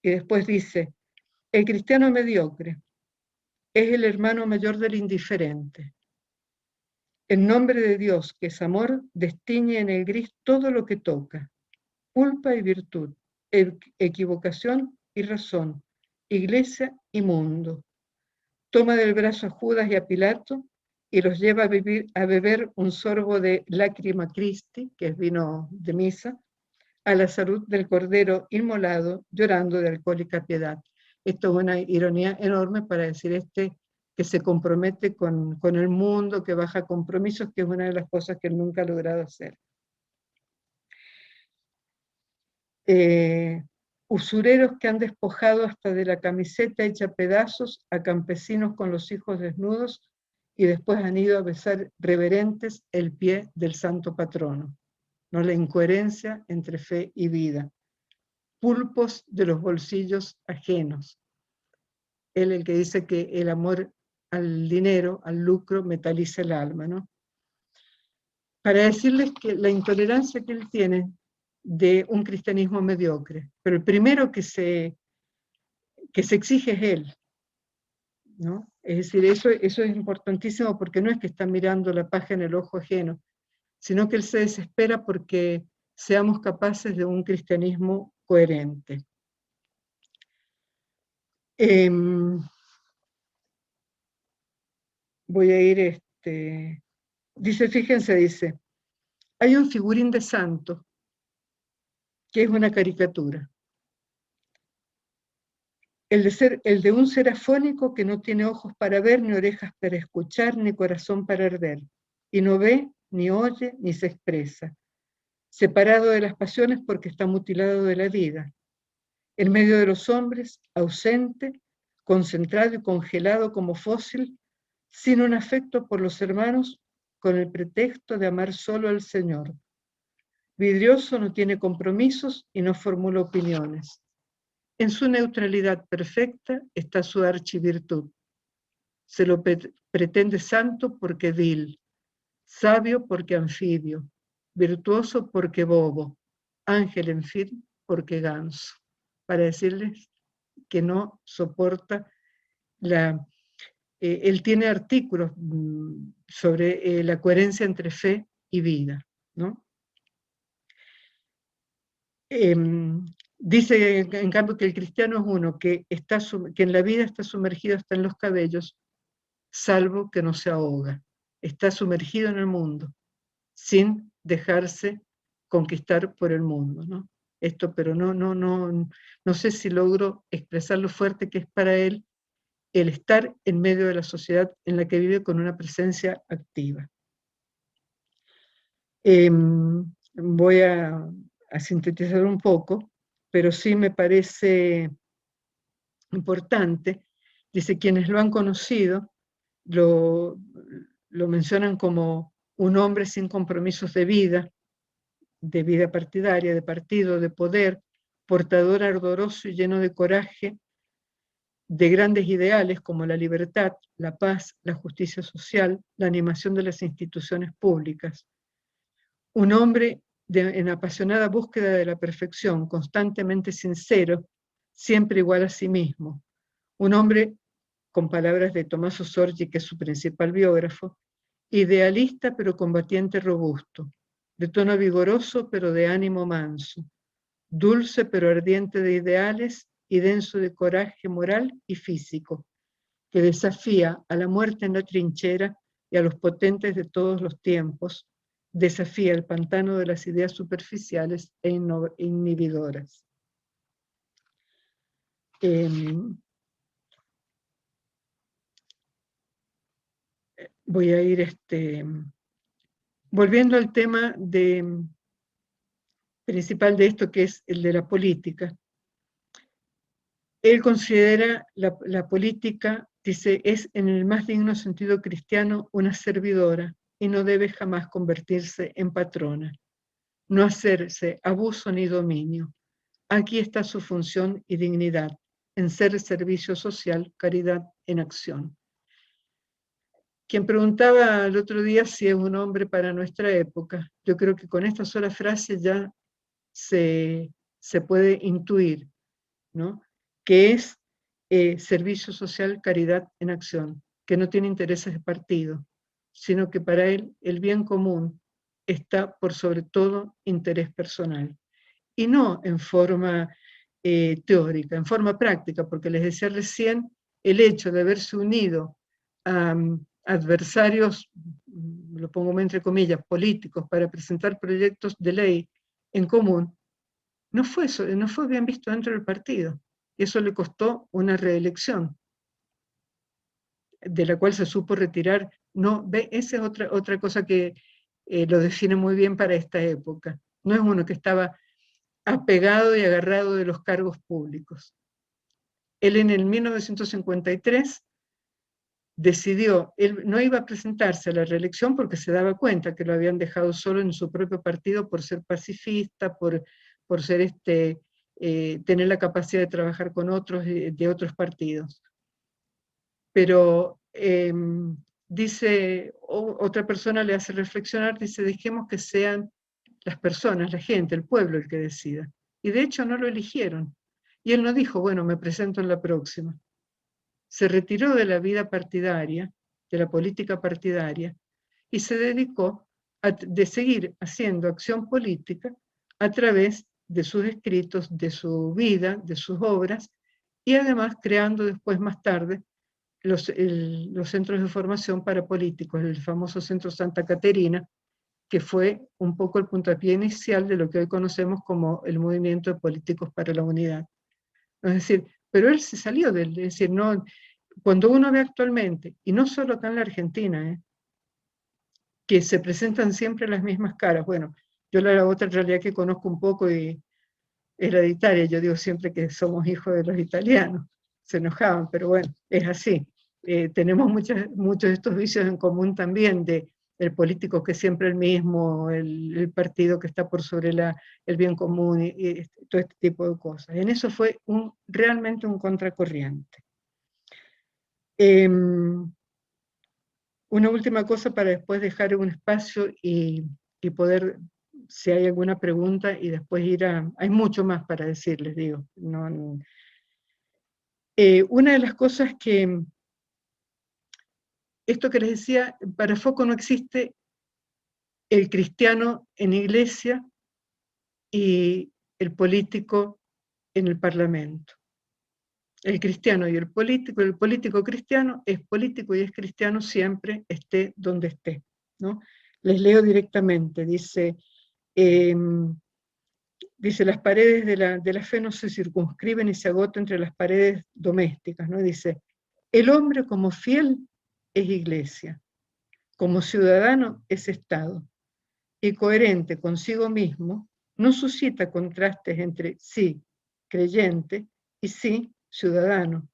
Y después dice, el cristiano mediocre es el hermano mayor del indiferente. En nombre de Dios, que es amor, destiñe en el gris todo lo que toca, culpa y virtud, equivocación y razón, iglesia y mundo. Toma del brazo a Judas y a Pilato y los lleva a beber un sorbo de lágrima Christi, que es vino de misa, a la salud del cordero inmolado, llorando de alcohólica piedad. Esto es una ironía enorme para decir que se compromete con el mundo, que baja compromisos, que es una de las cosas que él nunca ha logrado hacer. Usureros que han despojado hasta de la camiseta hecha pedazos a campesinos con los hijos desnudos y después han ido a besar reverentes el pie del santo patrono. ¿No? La incoherencia entre fe y vida. Pulpos de los bolsillos ajenos. Él el que dice que el amor al dinero, al lucro, metaliza el alma, ¿no? Para decirles que la intolerancia que él tiene de un cristianismo mediocre, pero el primero que se exige es él, ¿no? Es decir, eso es importantísimo, porque no es que está mirando la paja en el ojo ajeno, sino que él se desespera porque seamos capaces de un cristianismo coherente. Voy a ir, dice, fíjense, dice, hay un figurín de santo que es una caricatura. El de un ser afónico que no tiene ojos para ver, ni orejas para escuchar, ni corazón para arder, y no ve, ni oye, ni se expresa, separado de las pasiones porque está mutilado de la vida, en medio de los hombres, ausente, concentrado y congelado como fósil, sin un afecto por los hermanos, con el pretexto de amar solo al Señor. Vidrioso, no tiene compromisos y no formula opiniones. En su neutralidad perfecta está su archivirtud. Se lo pretende santo porque vil, sabio porque anfibio, virtuoso porque bobo, ángel en fin porque ganso, para decirles que no soporta él tiene artículos sobre la coherencia entre fe y vida, ¿no? Dice en cambio que el cristiano es uno que en la vida está sumergido hasta en los cabellos, salvo que no se ahoga. Está sumergido en el mundo, sin dejarse conquistar por el mundo, ¿no? Esto, pero no sé si logro expresar lo fuerte que es para él el estar en medio de la sociedad en la que vive con una presencia activa. Voy a sintetizar un poco, pero sí me parece importante. Dice, quienes lo han conocido lo mencionan como un hombre sin compromisos de vida partidaria, de partido, de poder, portador ardoroso y lleno de coraje, de grandes ideales como la libertad, la paz, la justicia social, la animación de las instituciones públicas. Un hombre en apasionada búsqueda de la perfección, constantemente sincero, siempre igual a sí mismo. Un hombre, con palabras de Tommaso Sorgi, que es su principal biógrafo, idealista pero combatiente robusto, de tono vigoroso pero de ánimo manso, dulce pero ardiente de ideales y denso de coraje moral y físico, que desafía a la muerte en la trinchera y a los potentes de todos los tiempos, desafía el pantano de las ideas superficiales e inhibidoras. Voy a ir volviendo al tema principal de esto, que es el de la política. Él considera la política, dice, es en el más digno sentido cristiano una servidora y no debe jamás convertirse en patrona, no hacerse abuso ni dominio. Aquí está su función y dignidad, en ser servicio social, caridad en acción. Quien preguntaba el otro día si es un hombre para nuestra época, yo creo que con esta sola frase ya se puede intuir, ¿no? Que es servicio social, caridad en acción, que no tiene intereses de partido, sino que para él el bien común está por sobre todo interés personal. Y no en forma teórica, en forma práctica, porque les decía recién, el hecho de haberse unido a adversarios, lo pongo entre comillas, políticos, para presentar proyectos de ley en común, no fue bien visto dentro del partido. Y eso le costó una reelección, de la cual se supo retirar. No, esa es otra cosa que lo define muy bien para esta época. No es uno que estaba apegado y agarrado de los cargos públicos. Él en el 1953 decidió, él no iba a presentarse a la reelección porque se daba cuenta que lo habían dejado solo en su propio partido por ser pacifista, por ser tener la capacidad de trabajar con otros de otros partidos. Pero dice, otra persona le hace reflexionar, dice, dejemos que sean las personas, la gente, el pueblo el que decida. Y de hecho no lo eligieron. Y él no dijo, bueno, me presento en la próxima. Se retiró de la vida partidaria, de la política partidaria, y se dedicó de seguir haciendo acción política a través de sus escritos, de su vida, de sus obras, y además creando después, más tarde, los centros de formación para políticos, el famoso Centro Santa Caterina, que fue un poco el puntapié inicial de lo que hoy conocemos como el Movimiento de Políticos para la Unidad. Es decir, pero él se salió de él, es decir, no, cuando uno ve actualmente, y no solo acá en la Argentina, que se presentan siempre las mismas caras. Bueno, yo la otra realidad que conozco un poco es la de Italia. Yo digo siempre que somos hijos de los italianos. Se enojaban, pero bueno, es así. Tenemos muchos de estos vicios en común también, de el político que es siempre el mismo, el partido que está por sobre el bien común y todo este tipo de cosas. En eso fue realmente un contracorriente. Una última cosa para después dejar un espacio y poder, si hay alguna pregunta, y después ir a... Hay mucho más para decirles, digo. Una de las cosas que... Esto que les decía, para Foucault no existe el cristiano en iglesia y el político en el parlamento. El cristiano y el político cristiano es político y es cristiano siempre, esté donde esté, ¿no? Les leo directamente, dice, las paredes de la fe no se circunscriben y se agotan entre las paredes domésticas, ¿no? Dice, el hombre como fiel es iglesia, como ciudadano es Estado, y coherente consigo mismo, no suscita contrastes entre sí, creyente, y sí, ciudadano.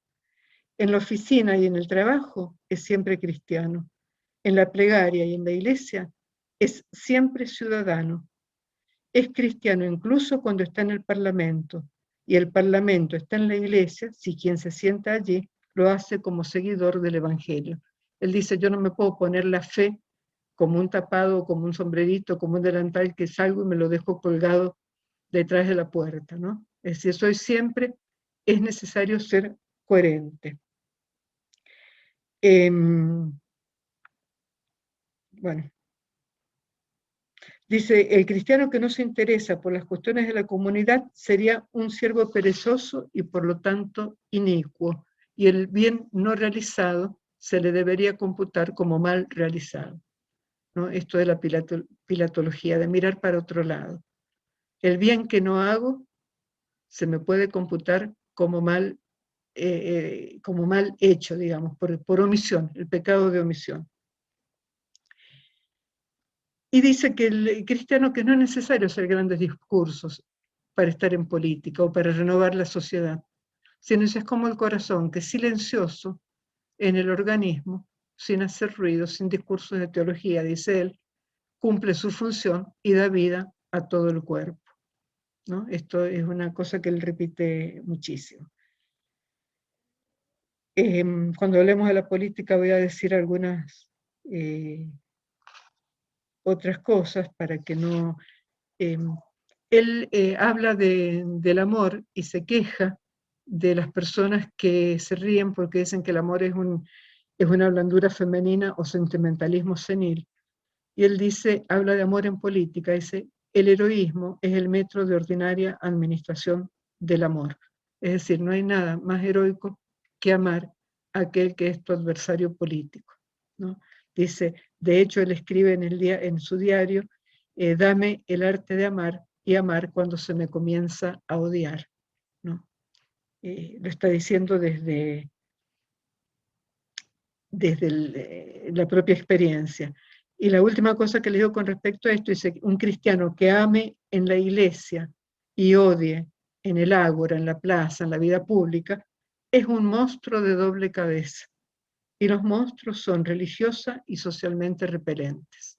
En la oficina y en el trabajo es siempre cristiano. En la plegaria y en la iglesia es siempre ciudadano. Es cristiano incluso cuando está en el Parlamento, y el Parlamento está en la iglesia, si quien se sienta allí lo hace como seguidor del Evangelio. Él dice, yo no me puedo poner la fe como un tapado, como un sombrerito, como un delantal que salgo y me lo dejo colgado detrás de la puerta, ¿no? Es decir, es necesario ser coherente. Bueno, dice, el cristiano que no se interesa por las cuestiones de la comunidad sería un siervo perezoso y por lo tanto inicuo, y el bien no realizado se le debería computar como mal realizado, ¿no? Esto de la pilatología, de mirar para otro lado. El bien que no hago se me puede computar como mal hecho, digamos, por omisión, el pecado de omisión. Y dice que el cristiano que no es necesario hacer grandes discursos para estar en política o para renovar la sociedad, sino es como el corazón, que es silencioso en el organismo, sin hacer ruido, sin discursos de teología, dice él, cumple su función y da vida a todo el cuerpo, ¿no? Esto es una cosa que él repite muchísimo. Cuando hablemos de la política voy a decir algunas otras cosas para que no... él habla del amor y se queja de las personas que se ríen porque dicen que el amor es una blandura femenina o sentimentalismo senil. Y él dice, habla de amor en política, dice, el heroísmo es el metro de ordinaria administración del amor. Es decir, no hay nada más heroico que amar a aquel que es tu adversario político, ¿no? Dice, de hecho, él escribe en su diario, dame el arte de amar y amar cuando se me comienza a odiar, ¿no? Lo está diciendo desde la propia experiencia. Y la última cosa que le digo con respecto a esto, dice, un cristiano que ame en la iglesia y odie en el ágora, en la plaza, en la vida pública, es un monstruo de doble cabeza. Y los monstruos son religiosa y socialmente repelentes,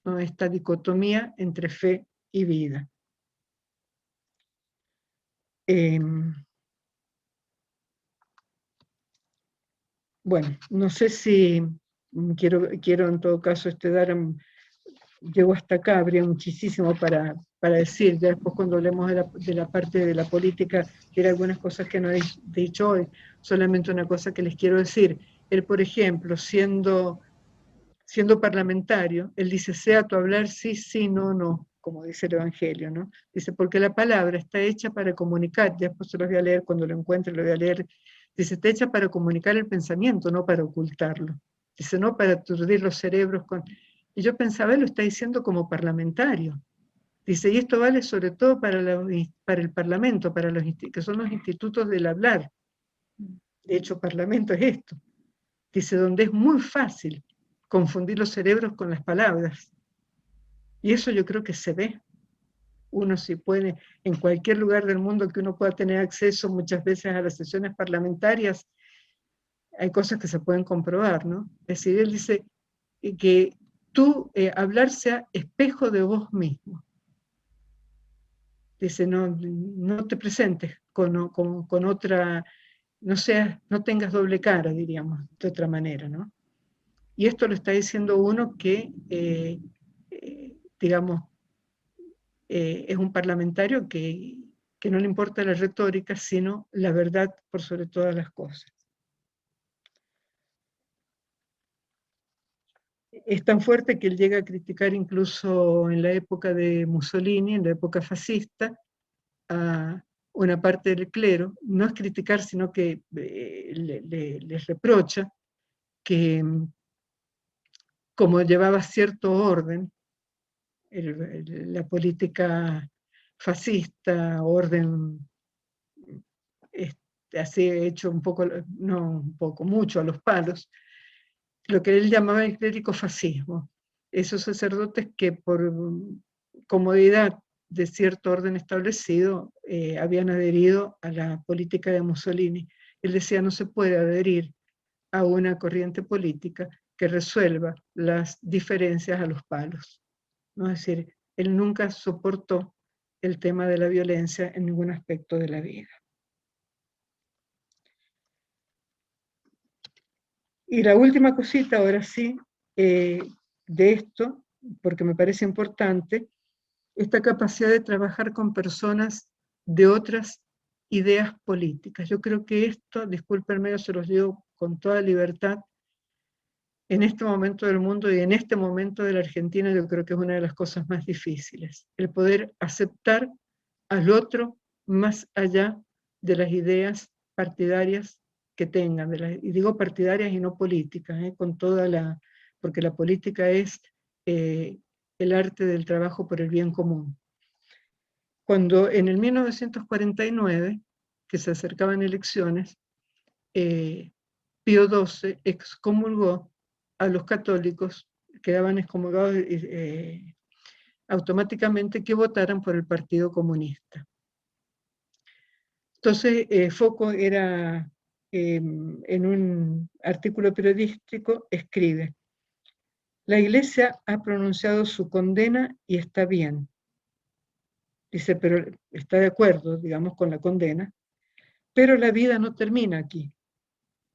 ¿no? Esta dicotomía entre fe y vida. Bueno, no sé si quiero en todo caso llego hasta acá, habría muchísimo para decir, ya después cuando hablemos de la parte de la política, hay algunas cosas que no he dicho hoy, solamente una cosa que les quiero decir. Él, por ejemplo, siendo parlamentario, él dice, sea tu hablar sí, sí, no, no. como dice el Evangelio, ¿no? Dice, porque la palabra está hecha para comunicar, ya después se los voy a leer, cuando lo encuentre lo voy a leer, dice, está hecha para comunicar el pensamiento, no para ocultarlo. Dice, no para aturdir los cerebros con... Y yo pensaba, él lo está diciendo como parlamentario. Dice, y esto vale sobre todo para el Parlamento, para los que son los institutos del hablar. De hecho, Parlamento es esto. Dice, donde es muy fácil confundir los cerebros con las palabras. Y eso yo creo que se ve. Uno si puede, en cualquier lugar del mundo que uno pueda tener acceso muchas veces a las sesiones parlamentarias, hay cosas que se pueden comprobar, ¿no? Es decir, él dice que tú hablar sea espejo de vos mismo. Dice, no te presentes con otra, no tengas doble cara, diríamos, de otra manera, ¿no? Y esto lo está diciendo uno que, digamos, es un parlamentario que no le importa la retórica, sino la verdad por sobre todas las cosas. Es tan fuerte que él llega a criticar incluso en la época de Mussolini, en la época fascista, a una parte del clero. No es criticar, sino que les reprocha que como llevaba cierto orden, la política fascista, orden así hecho un poco, no un poco, mucho a los palos, lo que él llamaba el clérico-fascismo. Esos sacerdotes que por comodidad de cierto orden establecido habían adherido a la política de Mussolini. Él decía, no se puede adherir a una corriente política que resuelva las diferencias a los palos, ¿no? Es decir, él nunca soportó el tema de la violencia en ningún aspecto de la vida. Y la última cosita, ahora sí, de esto, porque me parece importante, esta capacidad de trabajar con personas de otras ideas políticas. Yo creo que esto, discúlpenme, yo se los digo con toda libertad, en este momento del mundo y en este momento de la Argentina, yo creo que es una de las cosas más difíciles, el poder aceptar al otro más allá de las ideas partidarias que tengan, y digo partidarias y no políticas, con toda porque la política es el arte del trabajo por el bien común. Cuando en el 1949, que se acercaban elecciones, Pío XII excomulgó a los católicos, quedaban excomulgados automáticamente, que votaran por el Partido Comunista. Entonces, Foucault era, en un artículo periodístico, escribe, la Iglesia ha pronunciado su condena y está bien. Dice, pero está de acuerdo, digamos, con la condena, pero la vida no termina aquí.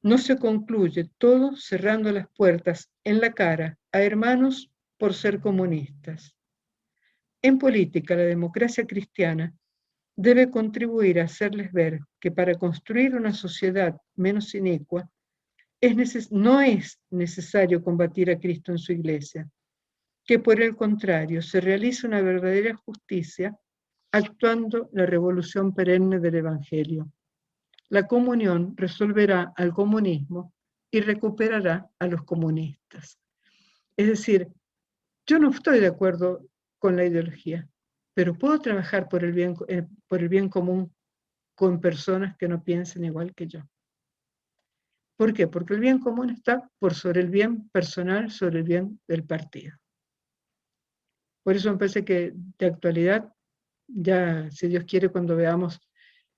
No se concluye todo cerrando las puertas en la cara a hermanos por ser comunistas. En política, la democracia cristiana debe contribuir a hacerles ver que para construir una sociedad menos inicua no es necesario combatir a Cristo en su iglesia, que por el contrario se realiza una verdadera justicia actuando la revolución perenne del Evangelio. La comunión resolverá al comunismo y recuperará a los comunistas. Es decir, yo no estoy de acuerdo con la ideología, pero puedo trabajar por el bien común con personas que no piensen igual que yo. ¿Por qué? Porque el bien común está por sobre el bien personal, sobre el bien del partido. Por eso me parece que de actualidad, ya si Dios quiere, cuando veamos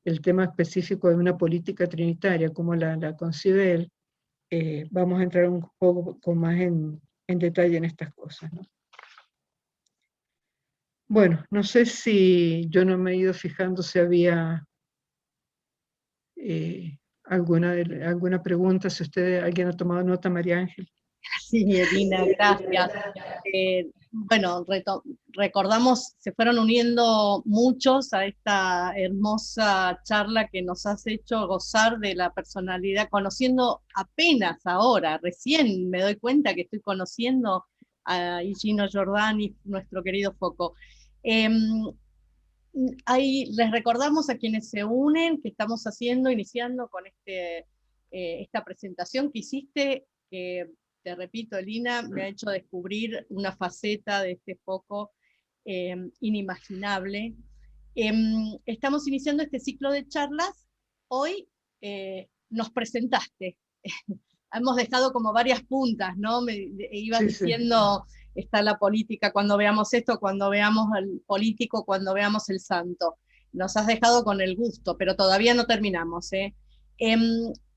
el tema específico de una política trinitaria, como la concibe él, vamos a entrar un poco más en detalle en estas cosas, ¿no? Bueno, no sé si yo no me he ido fijando si había alguna pregunta, si alguien ha tomado nota, María Ángel. Sí, Irina, gracias. Bueno, recordamos, se fueron uniendo muchos a esta hermosa charla que nos has hecho gozar de la personalidad, conociendo apenas ahora, recién me doy cuenta que estoy conociendo a Higino Giordani, nuestro querido Foucault. Em, Ahí les recordamos a quienes se unen que estamos iniciando con esta presentación que hiciste, que te repito, Lina, me ha hecho descubrir una faceta de este foco inimaginable. Estamos iniciando este ciclo de charlas. Hoy nos presentaste. Hemos dejado como varias puntas, ¿no? Ibas Sí, sí. diciendo, está la política cuando veamos esto, cuando veamos al político, cuando veamos el santo. Nos has dejado con el gusto, pero todavía no terminamos, ¿eh?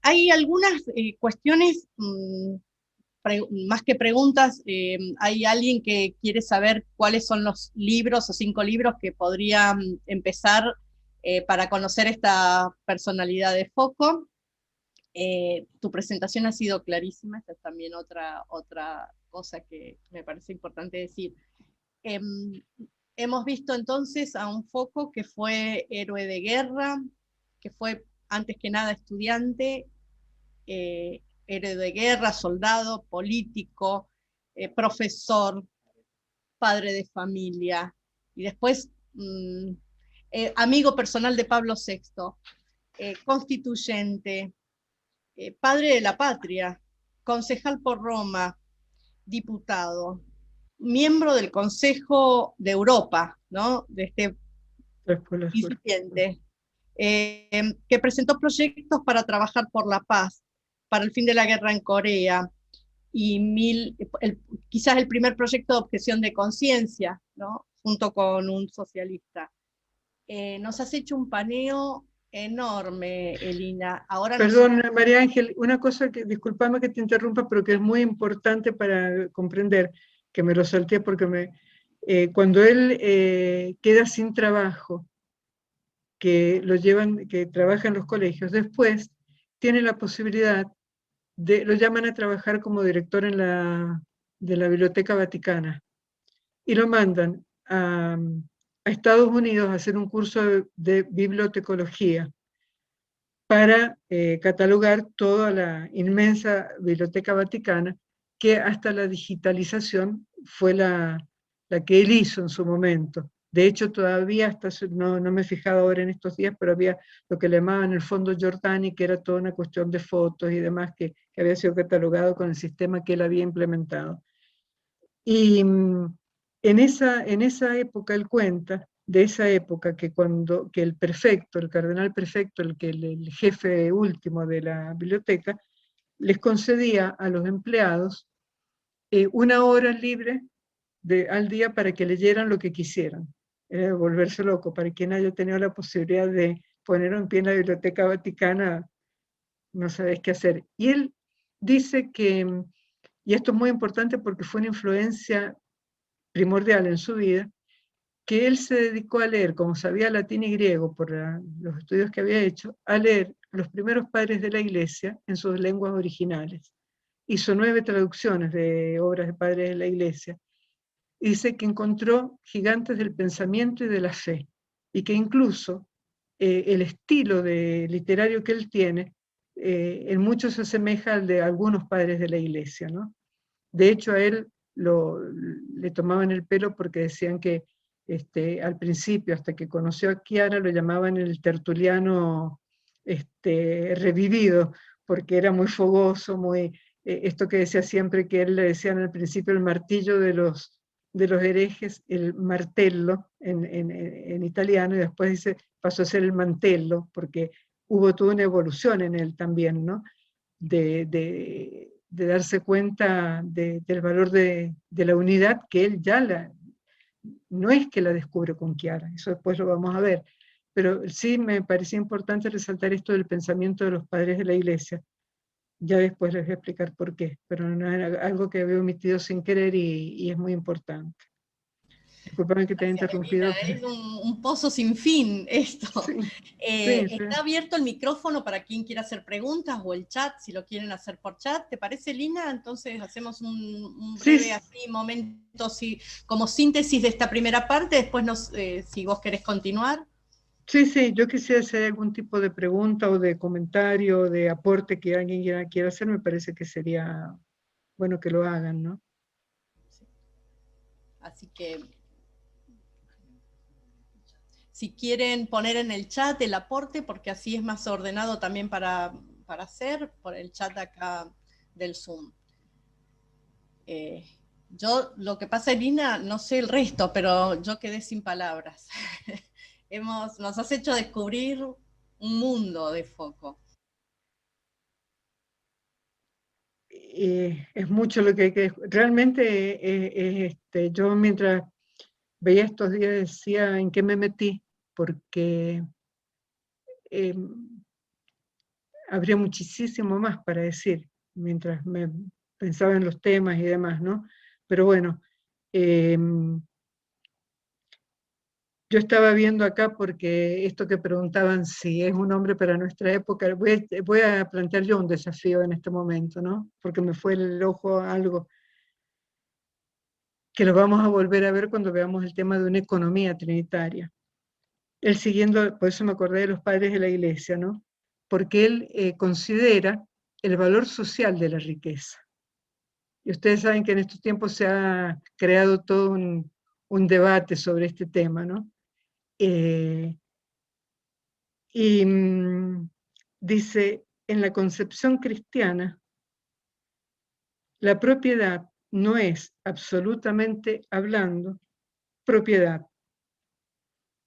Hay algunas cuestiones, más que preguntas, hay alguien que quiere saber cuáles son los libros o 5 libros que podrían empezar para conocer esta personalidad de foco. Tu presentación ha sido clarísima, esta es también otra cosa que me parece importante decir. Eh, Hemos visto entonces a un foco que fue héroe de guerra, que fue antes que nada estudiante, héroe de guerra, soldado, político, profesor, padre de familia, y después amigo personal de Pablo VI, constituyente, padre de la patria, concejal por Roma, diputado, miembro del Consejo de Europa, ¿no? De este incipiente, que presentó proyectos para trabajar por la paz, para el fin de la guerra en Corea, y quizás el primer proyecto de objeción de conciencia, ¿no? Junto con un socialista. Nos has hecho un paneo enorme, Elina. Ahora Perdón, nosotros... María Ángel, una cosa que, discúlpame que te interrumpa, pero que es muy importante para comprender, que me lo salté porque cuando él queda sin trabajo, que lo llevan, que trabaja en los colegios, después tiene la posibilidad lo llaman a trabajar como director de la Biblioteca Vaticana y lo mandan a Estados Unidos a hacer un curso de bibliotecología para catalogar toda la inmensa Biblioteca Vaticana, que hasta la digitalización fue la que él hizo en su momento. De hecho, todavía, no me he fijado ahora en estos días, pero había lo que le llamaban el Fondo Giordani, que era toda una cuestión de fotos y demás, que había sido catalogado con el sistema que él había implementado. Y en esa época él cuenta, de esa época, que el prefecto, el cardenal prefecto, el jefe último de la biblioteca, les concedía a los empleados 1 hora libre al día para que leyeran lo que quisieran. Era volverse loco. Para quien haya tenido la posibilidad de poner en pie en la Biblioteca Vaticana, no sabés qué hacer. Y él dice que, y esto es muy importante porque fue una influencia primordial en su vida, que él se dedicó a leer, como sabía latín y griego por los estudios que había hecho, a leer los primeros padres de la Iglesia en sus lenguas originales. Hizo 9 traducciones de obras de padres de la Iglesia. Y dice que encontró gigantes del pensamiento y de la fe, y que incluso el estilo literario que él tiene en mucho se asemeja al de algunos padres de la Iglesia, ¿no? De hecho, a él le tomaban el pelo porque decían que al principio, hasta que conoció a Chiara, lo llamaban el tertuliano revivido, porque era muy fogoso, esto que decía siempre que él le decían al principio el martillo de los herejes, el martello en italiano, y después pasó a ser el mantello, porque hubo toda una evolución en él también, ¿no? De darse cuenta del valor de la unidad que él no es que la descubre con Chiara, eso después lo vamos a ver, pero sí me parecía importante resaltar esto del pensamiento de los padres de la Iglesia. Ya después les voy a explicar por qué, pero no era algo que había omitido sin querer y es muy importante. Disculpame que te haya Gracias, Elina. interrumpido. Es un pozo sin fin esto. Sí, sí, sí. Está abierto el micrófono para quien quiera hacer preguntas o el chat, si lo quieren hacer por chat. ¿Te parece, Lina? Entonces hacemos un Sí, breve así momento como síntesis de esta primera parte. Después, si vos querés continuar. sí, sí, yo quisiera hacer algún tipo de pregunta o de comentario, de aporte que alguien quiera hacer, me parece que sería bueno que lo hagan, ¿no? Así que Si quieren poner en el chat el aporte, porque así es más ordenado también para hacer, por el chat acá del Zoom. Yo, lo que pasa, Elina, no sé el resto, pero yo quedé sin palabras. Nos has hecho descubrir un mundo de foco. Es mucho lo que hay que... Realmente, yo mientras veía estos días decía en qué me metí, porque habría muchísimo más para decir, mientras me pensaba en los temas y demás, ¿no? Pero bueno, yo estaba viendo acá porque esto que preguntaban si es un hombre para nuestra época, voy a plantear yo un desafío en este momento, ¿no? Porque me fue el ojo a algo que lo vamos a volver a ver cuando veamos el tema de una economía trinitaria. Él siguiendo, por eso me acordé de los padres de la iglesia, ¿no? Porque él considera el valor social de la riqueza. Y ustedes saben que en estos tiempos se ha creado todo un debate sobre este tema, ¿no? Y dice, en la concepción cristiana, la propiedad no es, absolutamente hablando, propiedad.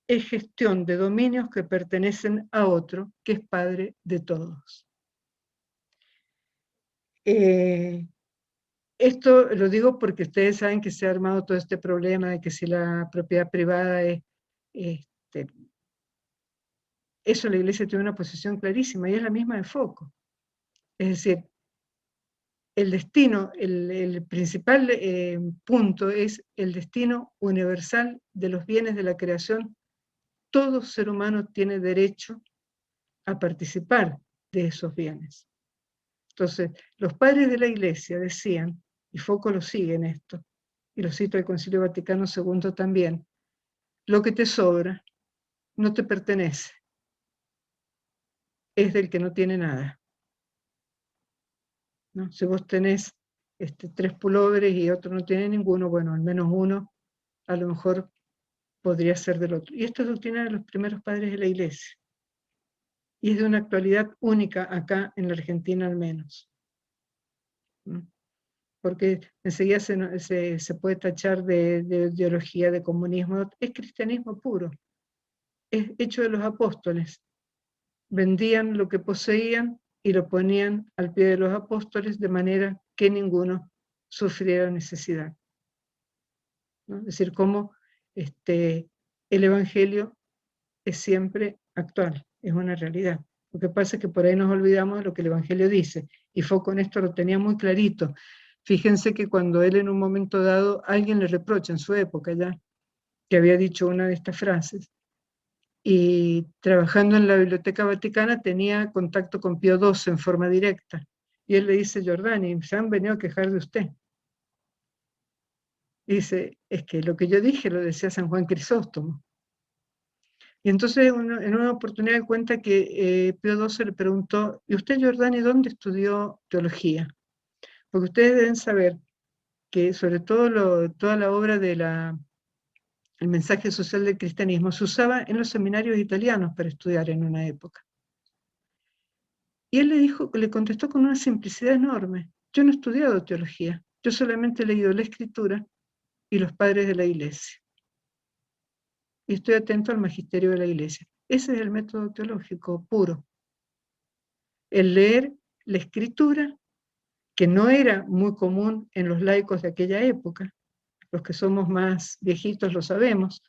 Es gestión de dominios que pertenecen a otro, que es padre de todos. Esto lo digo porque ustedes saben que se ha armado todo este problema de que si la propiedad privada es... eso la Iglesia tiene una posición clarísima y es la misma de Foco. Es decir, el destino, el principal punto es el destino universal de los bienes de la creación. Todo ser humano tiene derecho a participar de esos bienes. Entonces, los padres de la Iglesia decían, y Foco lo sigue en esto, y lo cito el Concilio Vaticano II también, lo que te sobra no te pertenece, es del que no tiene nada, ¿no? Si vos tenés 3 pulóveres y otro no tiene ninguno, bueno, al menos uno a lo mejor podría ser del otro. Y esto es doctrina de los primeros padres de la Iglesia. Y es de una actualidad única acá en la Argentina al menos. Porque enseguida se puede tachar de ideología, de comunismo. Es cristianismo puro. Es hecho de los apóstoles. Vendían lo que poseían y lo ponían al pie de los apóstoles de manera que ninguno sufriera necesidad, ¿no? Es decir, cómo el Evangelio es siempre actual, es una realidad. Lo que pasa es que por ahí nos olvidamos de lo que el Evangelio dice, y Foco en esto lo tenía muy clarito. Fíjense que cuando él en un momento dado, alguien le reprocha en su época ya, que había dicho una de estas frases, y trabajando en la Biblioteca Vaticana tenía contacto con Pío XII en forma directa, y él le dice, Giordani, se han venido a quejar de usted. Y dice, es que lo que yo dije lo decía San Juan Crisóstomo. Y entonces en una oportunidad cuenta que Pío XII le preguntó, ¿y usted, Giordani, dónde estudió teología? Porque ustedes deben saber que sobre todo toda la obra de el mensaje social del cristianismo se usaba en los seminarios italianos para estudiar en una época. Y él le contestó con una simplicidad enorme, yo no he estudiado teología, yo solamente he leído la Escritura y los padres de la Iglesia. Y estoy atento al magisterio de la Iglesia. Ese es el método teológico puro. El leer la Escritura, que no era muy común en los laicos de aquella época. Los que somos más viejitos lo sabemos,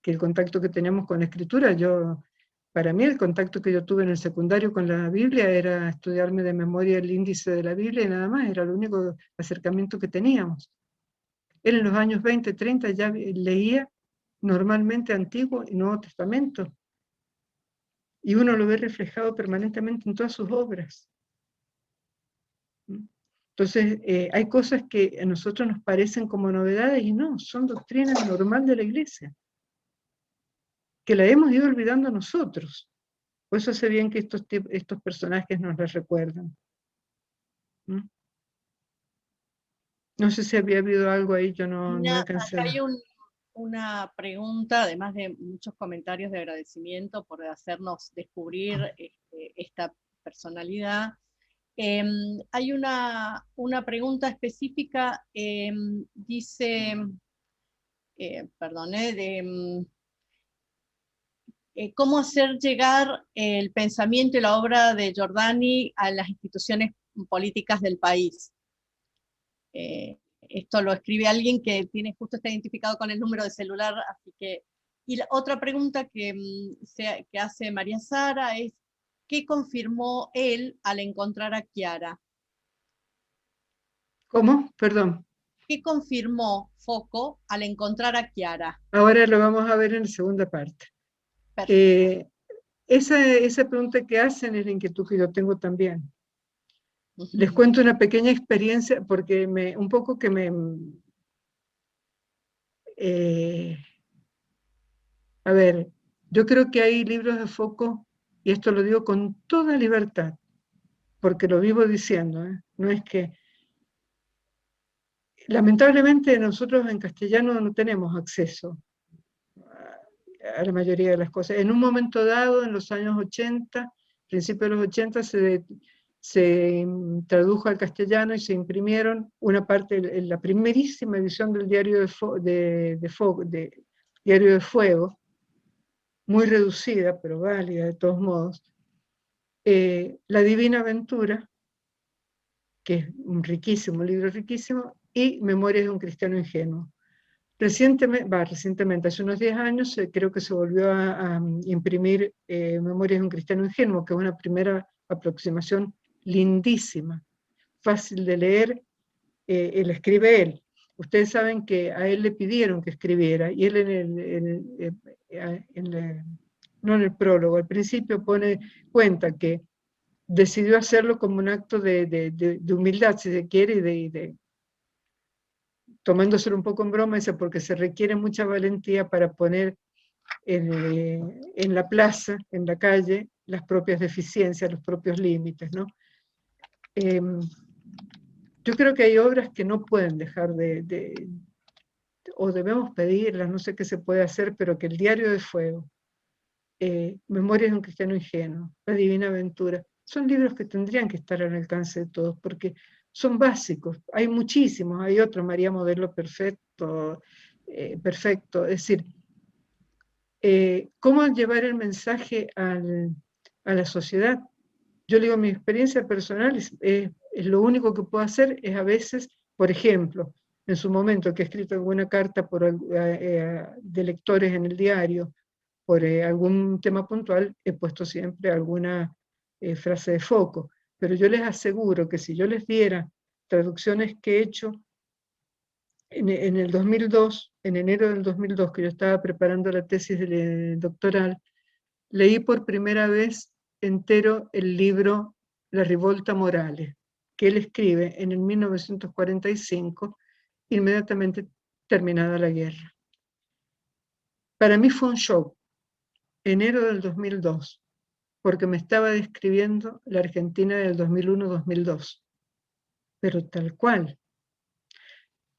que el contacto que teníamos con la Escritura, para mí el contacto que yo tuve en el secundario con la Biblia era estudiarme de memoria el índice de la Biblia y nada más, era el único acercamiento que teníamos. Él en los años 20, 30 ya leía normalmente Antiguo y Nuevo Testamento, y uno lo ve reflejado permanentemente en todas sus obras. Entonces, hay cosas que a nosotros nos parecen como novedades y no, son doctrinas normales de la Iglesia, que la hemos ido olvidando nosotros. Por eso hace bien que estos personajes nos las recuerdan. No sé si había habido algo ahí, yo no alcancé. Acá hay una pregunta, además de muchos comentarios de agradecimiento por hacernos descubrir esta personalidad. Hay una pregunta específica, dice, cómo hacer llegar el pensamiento y la obra de Giordani a las instituciones políticas del país. Esto lo escribe alguien que justo está identificado con el número de celular, así que... Y la otra pregunta que hace María Sara es, ¿qué confirmó él al encontrar a Chiara? ¿Cómo? Perdón. ¿Qué confirmó Foucault al encontrar a Chiara? Ahora lo vamos a ver en la segunda parte. Esa pregunta que hacen es la inquietud que yo tengo también. Les cuento una pequeña experiencia, porque un poco que a ver, yo creo que hay libros de Foucault, y esto lo digo con toda libertad, porque lo vivo diciendo, no es que... Lamentablemente nosotros en castellano no tenemos acceso a la mayoría de las cosas. En un momento dado, en los años 80, principios de los 80, se tradujo al castellano y se imprimieron una parte, en la primerísima edición del Diario Diario de Fuego, muy reducida, pero válida de todos modos, La Divina Aventura, que es un libro riquísimo, y Memorias de un cristiano ingenuo. Recientemente, hace unos 10 años, creo que se volvió a imprimir Memorias de un cristiano ingenuo, que es una primera aproximación lindísima, fácil de leer, él escribe él. Ustedes saben que a él le pidieron que escribiera, y él no en el prólogo, al principio cuenta que decidió hacerlo como un acto de humildad, si se quiere, y tomándoselo un poco en broma, dice, porque se requiere mucha valentía para poner en la plaza, en la calle, las propias deficiencias, los propios límites, ¿no? Yo creo que hay obras que no pueden dejar o debemos pedirlas, no sé qué se puede hacer, pero que el Diario de Fuego, Memorias de un cristiano ingenuo, La Divina Aventura, son libros que tendrían que estar al alcance de todos, porque son básicos. Hay muchísimos, hay otros, María Modelo Perfecto, es decir, ¿cómo llevar el mensaje a la sociedad? Yo le digo, mi experiencia personal es lo único que puedo hacer es a veces, por ejemplo, en su momento que he escrito alguna carta de lectores en el diario, por algún tema puntual, he puesto siempre alguna frase de Foucault. Pero yo les aseguro que si yo les diera traducciones que he hecho en el 2002, en enero del 2002, que yo estaba preparando la tesis doctoral, leí por primera vez entero el libro La Rivolta Morale, que él escribe en el 1945, inmediatamente terminada la guerra. Para mí fue un shock, enero del 2002, porque me estaba describiendo la Argentina del 2001-2002, pero tal cual.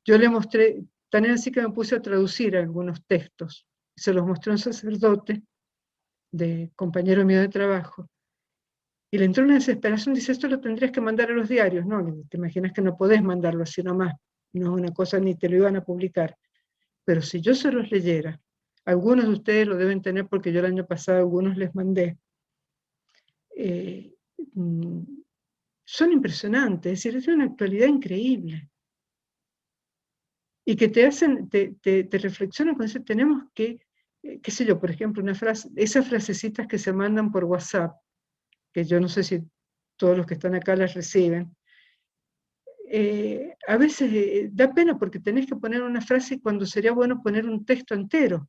Yo le mostré, tan así que me puse a traducir algunos textos, se los mostré a un sacerdote, compañero mío de trabajo, y le entró una desesperación, dice, esto lo tendrías que mandar a los diarios. No, te imaginas que no podés mandarlo así nomás, no es una cosa ni te lo iban a publicar. Pero si yo se los leyera, algunos de ustedes lo deben tener porque yo el año pasado algunos les mandé, son impresionantes, es decir, es una actualidad increíble. Y que te hacen, te reflexionan con eso, tenemos que, qué sé yo, por ejemplo, una frase, esas frasecitas que se mandan por WhatsApp, que yo no sé si todos los que están acá las reciben, a veces da pena porque tenés que poner una frase cuando sería bueno poner un texto entero,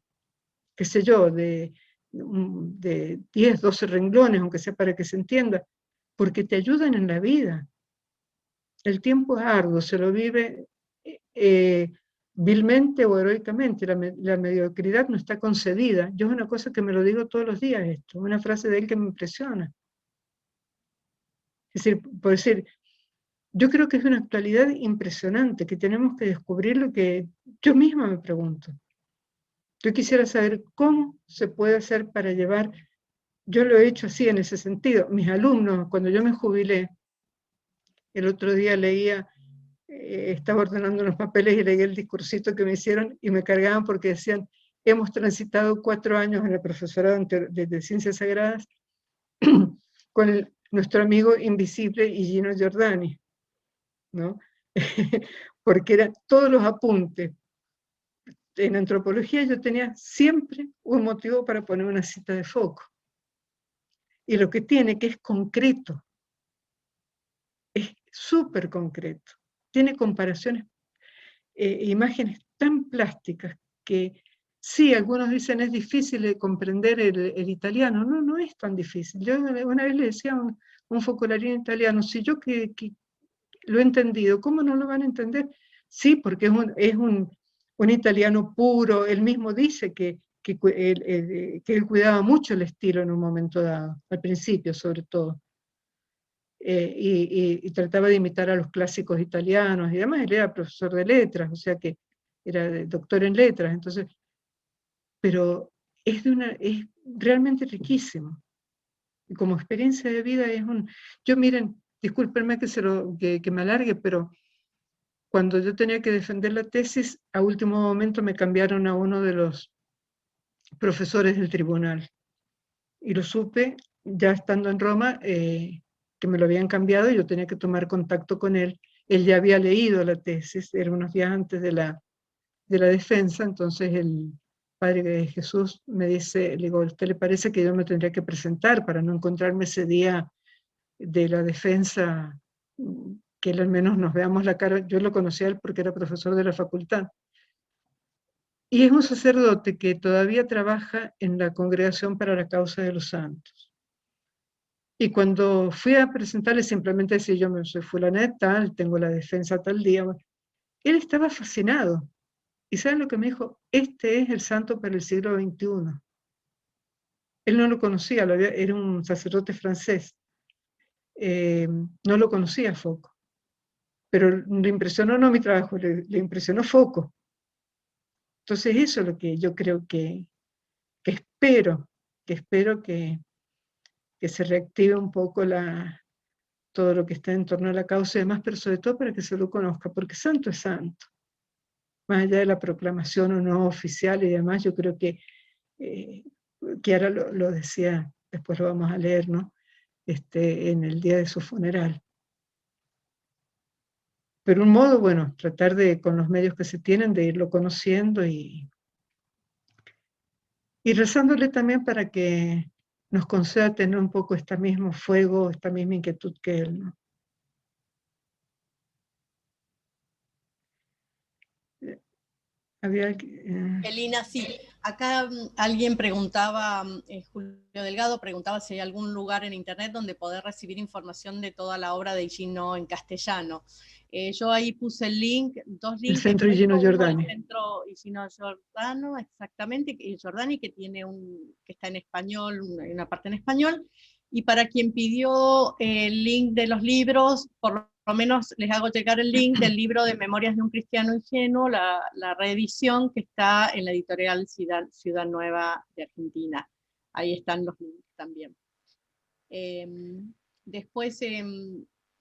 qué sé yo, de 10, 12 renglones, aunque sea para que se entienda, porque te ayudan en la vida. El tiempo es arduo, se lo vive vilmente o heroicamente, la mediocridad no está concedida. Yo es una cosa que me lo digo todos los días esto, una frase de él que me impresiona. Es decir, por decir, yo creo que es una actualidad impresionante, que tenemos que descubrir lo que yo misma me pregunto. Yo quisiera saber cómo se puede hacer para llevar, yo lo he hecho así en ese sentido, mis alumnos, cuando yo me jubilé, el otro día leía, estaba ordenando unos papeles y leí el discursito que me hicieron y me cargaban porque decían, hemos transitado 4 años en el profesorado de Ciencias Sagradas con nuestro amigo invisible Gino Giordani, ¿no? Porque eran todos los apuntes. En antropología yo tenía siempre un motivo para poner una cita de foco. Y lo que tiene, que es concreto, es súper concreto. Tiene comparaciones, imágenes tan plásticas que sí, algunos dicen es difícil de comprender el italiano. No, no es tan difícil. Yo una vez le decía a un focolarín italiano, si yo que lo he entendido, ¿cómo no lo van a entender? Sí, porque un italiano puro, él mismo dice que él cuidaba mucho el estilo en un momento dado, al principio sobre todo, y trataba de imitar a los clásicos italianos, y además él era profesor de letras, o sea que era doctor en letras, entonces, pero es realmente riquísimo, y como experiencia de vida yo miren, discúlpenme que me alargue, pero cuando yo tenía que defender la tesis, a último momento me cambiaron a uno de los profesores del tribunal. Y lo supe ya estando en Roma, que me lo habían cambiado y yo tenía que tomar contacto con él. Él ya había leído la tesis, era unos días antes de la defensa, entonces el padre de Jesús me dice, le digo, ¿a usted le parece que yo me tendría que presentar para no encontrarme ese día de la defensa, que él al menos nos veamos la cara? Yo lo conocía a él porque era profesor de la facultad. Y es un sacerdote que todavía trabaja en la Congregación para la Causa de los Santos. Y cuando fui a presentarle, simplemente decía, yo soy fulana de tal, tengo la defensa tal día. Él estaba fascinado. ¿Y saben lo que me dijo? Este es el santo para el siglo XXI. Él no lo conocía, era un sacerdote francés. No lo conocía Foucault. Pero le impresionó no mi trabajo, le impresionó Foucault. Entonces eso es lo que yo creo que espero que se reactive un poco todo lo que está en torno a la causa y demás, pero sobre todo para que se lo conozca, porque santo es santo. Más allá de la proclamación o no oficial y demás, yo creo que ahora lo decía, después lo vamos a leer, ¿no? En el día de su funeral. Pero un modo, bueno, tratar con los medios que se tienen, de irlo conociendo y rezándole también para que nos conceda tener un poco este mismo fuego, esta misma inquietud que él, ¿no? Había, Elina, sí. Acá alguien preguntaba, Julio Delgado preguntaba si hay algún lugar en internet donde poder recibir información de toda la obra de Gino en castellano. Yo ahí puse el link, dos el links. Centro Gino Giordani. El Centro Gino Giordano, exactamente, Giordani, que que está en español, una parte en español. Y para quien pidió el link de los libros, por lo menos les hago llegar el link del libro de Memorias de un Cristiano Ingenuo, la reedición que está en la editorial Ciudad Nueva de Argentina. Ahí están los links también. Después,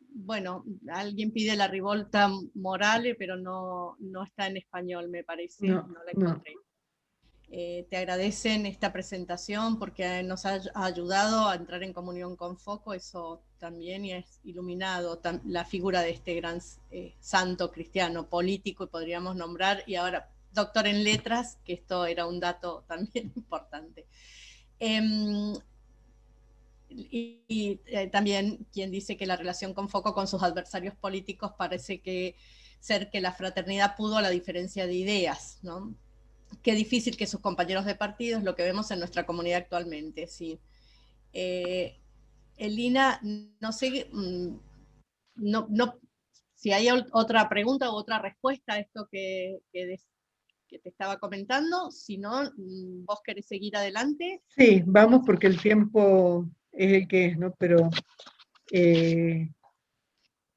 bueno, alguien pide la Rivolta Morale, pero no está en español, me parece, no la encontré. Te agradecen esta presentación porque nos ha ayudado a entrar en comunión con Foucault, eso también, y es iluminado la figura de este gran santo cristiano político, y podríamos nombrar, y ahora doctor en letras, que esto era un dato también importante. También quien dice que la relación con Foucault con sus adversarios políticos parece ser que la fraternidad pudo a la diferencia de ideas, ¿no? Qué difícil que sus compañeros de partido es lo que vemos en nuestra comunidad actualmente, ¿sí? Elina, no sé si hay otra pregunta u otra respuesta a esto que te estaba comentando. Si no, vos querés seguir adelante. Sí, vamos, porque el tiempo es el que es, ¿no? Pero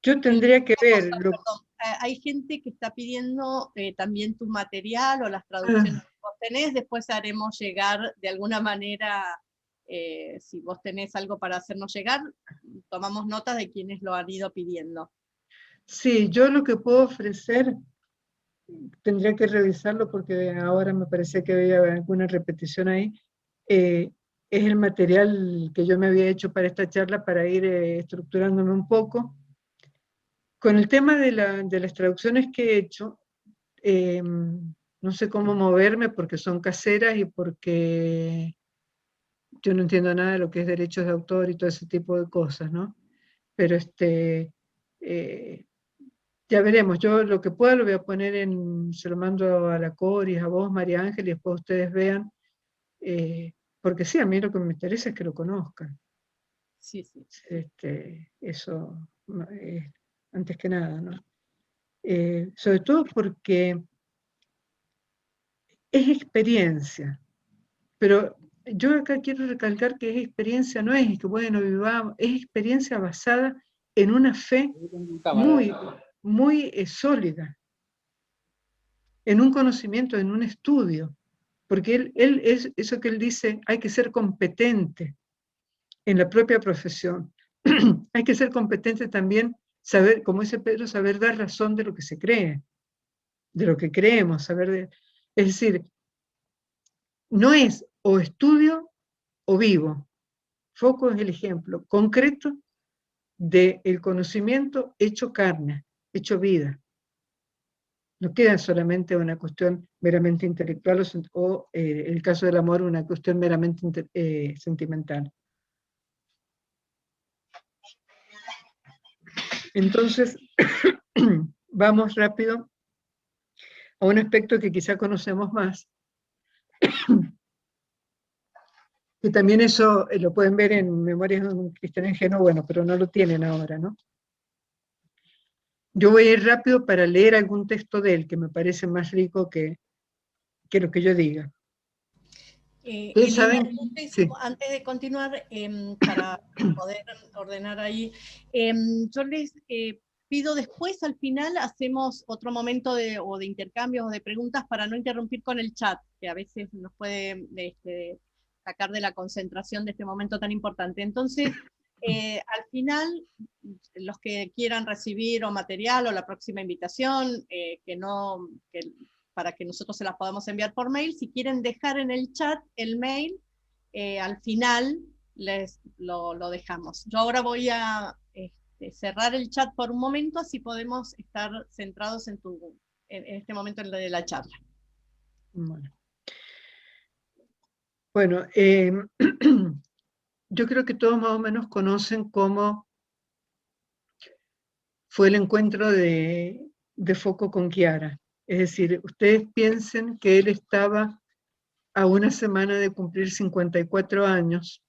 yo tendría que ver... Hay gente que está pidiendo también tu material o las traducciones que vos tenés, después haremos llegar de alguna manera, si vos tenés algo para hacernos llegar, tomamos notas de quienes lo han ido pidiendo. Sí, yo lo que puedo ofrecer, tendría que revisarlo porque ahora me parece que había alguna repetición ahí, es el material que yo me había hecho para esta charla para ir estructurándome un poco. Con el tema de las traducciones que he hecho, no sé cómo moverme porque son caseras y porque yo no entiendo nada de lo que es derechos de autor y todo ese tipo de cosas, ¿no? Pero ya veremos, yo lo que pueda lo voy a poner se lo mando a la Coris, a vos, María Ángel, y después ustedes vean, porque sí, a mí lo que me interesa es que lo conozcan. Sí, sí. Eso, antes que nada, ¿no? Sobre todo porque es experiencia, pero yo acá quiero recalcar que es experiencia, no es que, bueno, vivamos, es experiencia basada en una fe muy, muy sólida, en un conocimiento, en un estudio, porque él es eso que él dice, hay que ser competente en la propia profesión, hay que ser competente también, saber, como dice Pedro, saber dar razón de lo que se cree, de lo que creemos, es decir, no es o estudio o vivo. Foco es el ejemplo concreto del conocimiento hecho carne, hecho vida. No queda solamente una cuestión meramente intelectual o en el caso del amor, una cuestión meramente sentimental. Entonces, vamos rápido a un aspecto que quizá conocemos más, que también eso lo pueden ver en Memorias de un Cristiano Ingenuo, bueno, pero no lo tienen ahora, ¿no? Yo voy a ir rápido para leer algún texto de él, que me parece más rico que lo que yo diga. Elena, ¿Saben? Sí. antes de continuar, para poder ordenar ahí, yo les pido después, al final, hacemos otro momento de intercambios o de preguntas para no interrumpir con el chat, que a veces nos puede sacar de la concentración de este momento tan importante. Entonces, al final, los que quieran recibir o material o la próxima invitación, para que nosotros se las podamos enviar por mail, si quieren dejar en el chat el mail, al final lo dejamos. Yo ahora voy a cerrar el chat por un momento, así podemos estar centrados en este momento de la charla. Bueno, yo creo que todos más o menos conocen cómo fue el encuentro de Foucault con Chiara. Es decir, ustedes piensen que él estaba a una semana de cumplir 54 años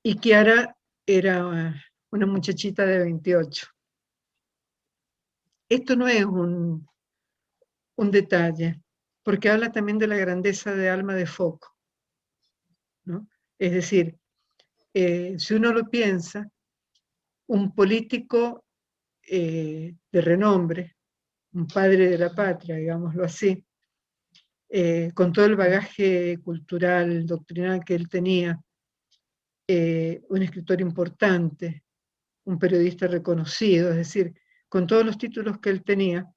y Chiara era una muchachita de 28. Esto no es un detalle, porque habla también de la grandeza de alma de Foucault, ¿no? Es decir, si uno lo piensa, un político de renombre, un padre de la patria, digámoslo así, con todo el bagaje cultural, doctrinal que él tenía, un escritor importante, un periodista reconocido, es decir, con todos los títulos que él tenía,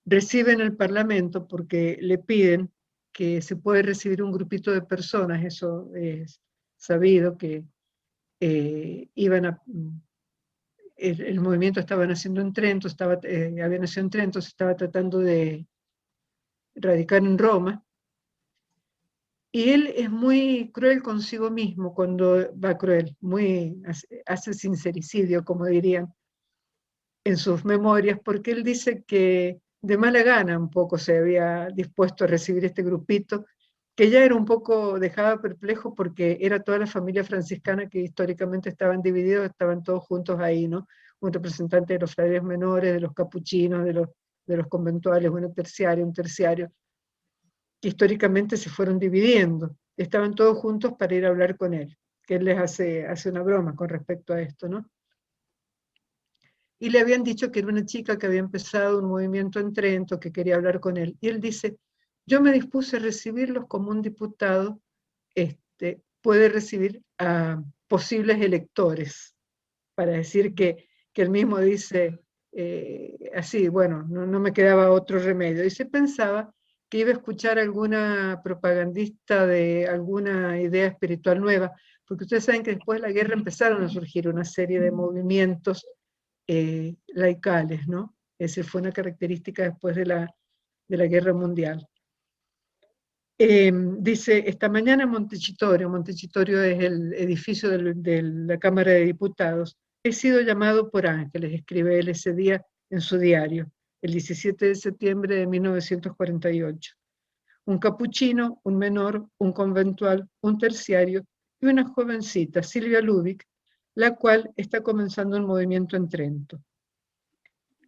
recibe en el Parlamento porque le piden que se puede recibir un grupito de personas, eso es sabido, que el movimiento estaba naciendo en Trento, había nacido en Trento, se estaba tratando de radicar en Roma, y él es muy cruel consigo mismo cuando va cruel, hace sincericidio, como dirían en sus memorias, porque él dice que de mala gana un poco se había dispuesto a recibir este grupito, que ya era un poco, dejaba perplejo porque era toda la familia franciscana que históricamente estaban divididos, estaban todos juntos ahí, ¿no? Un representante de los frailes menores, de los capuchinos, de los conventuales, un terciario, que históricamente se fueron dividiendo. Estaban todos juntos para ir a hablar con él, que él les hace una broma con respecto a esto, ¿no? y le habían dicho que era una chica que había empezado un movimiento en Trento, que quería hablar con él. Y él dice, yo me dispuse a recibirlos como un diputado puede recibir a posibles electores, para decir que él mismo dice, así, bueno, no me quedaba otro remedio. Y se pensaba que iba a escuchar alguna propagandista de alguna idea espiritual nueva, porque ustedes saben que después de la guerra empezaron a surgir una serie de movimientos laicales, ¿no? Esa fue una característica después de la Guerra Mundial. Dice, esta mañana en Montecitorio es el edificio de la Cámara de Diputados, he sido llamado por ángeles, escribe él ese día en su diario, el 17 de septiembre de 1948. Un capuchino, un menor, un conventual, un terciario y una jovencita, Silvia Lubick, la cual está comenzando un movimiento en Trento.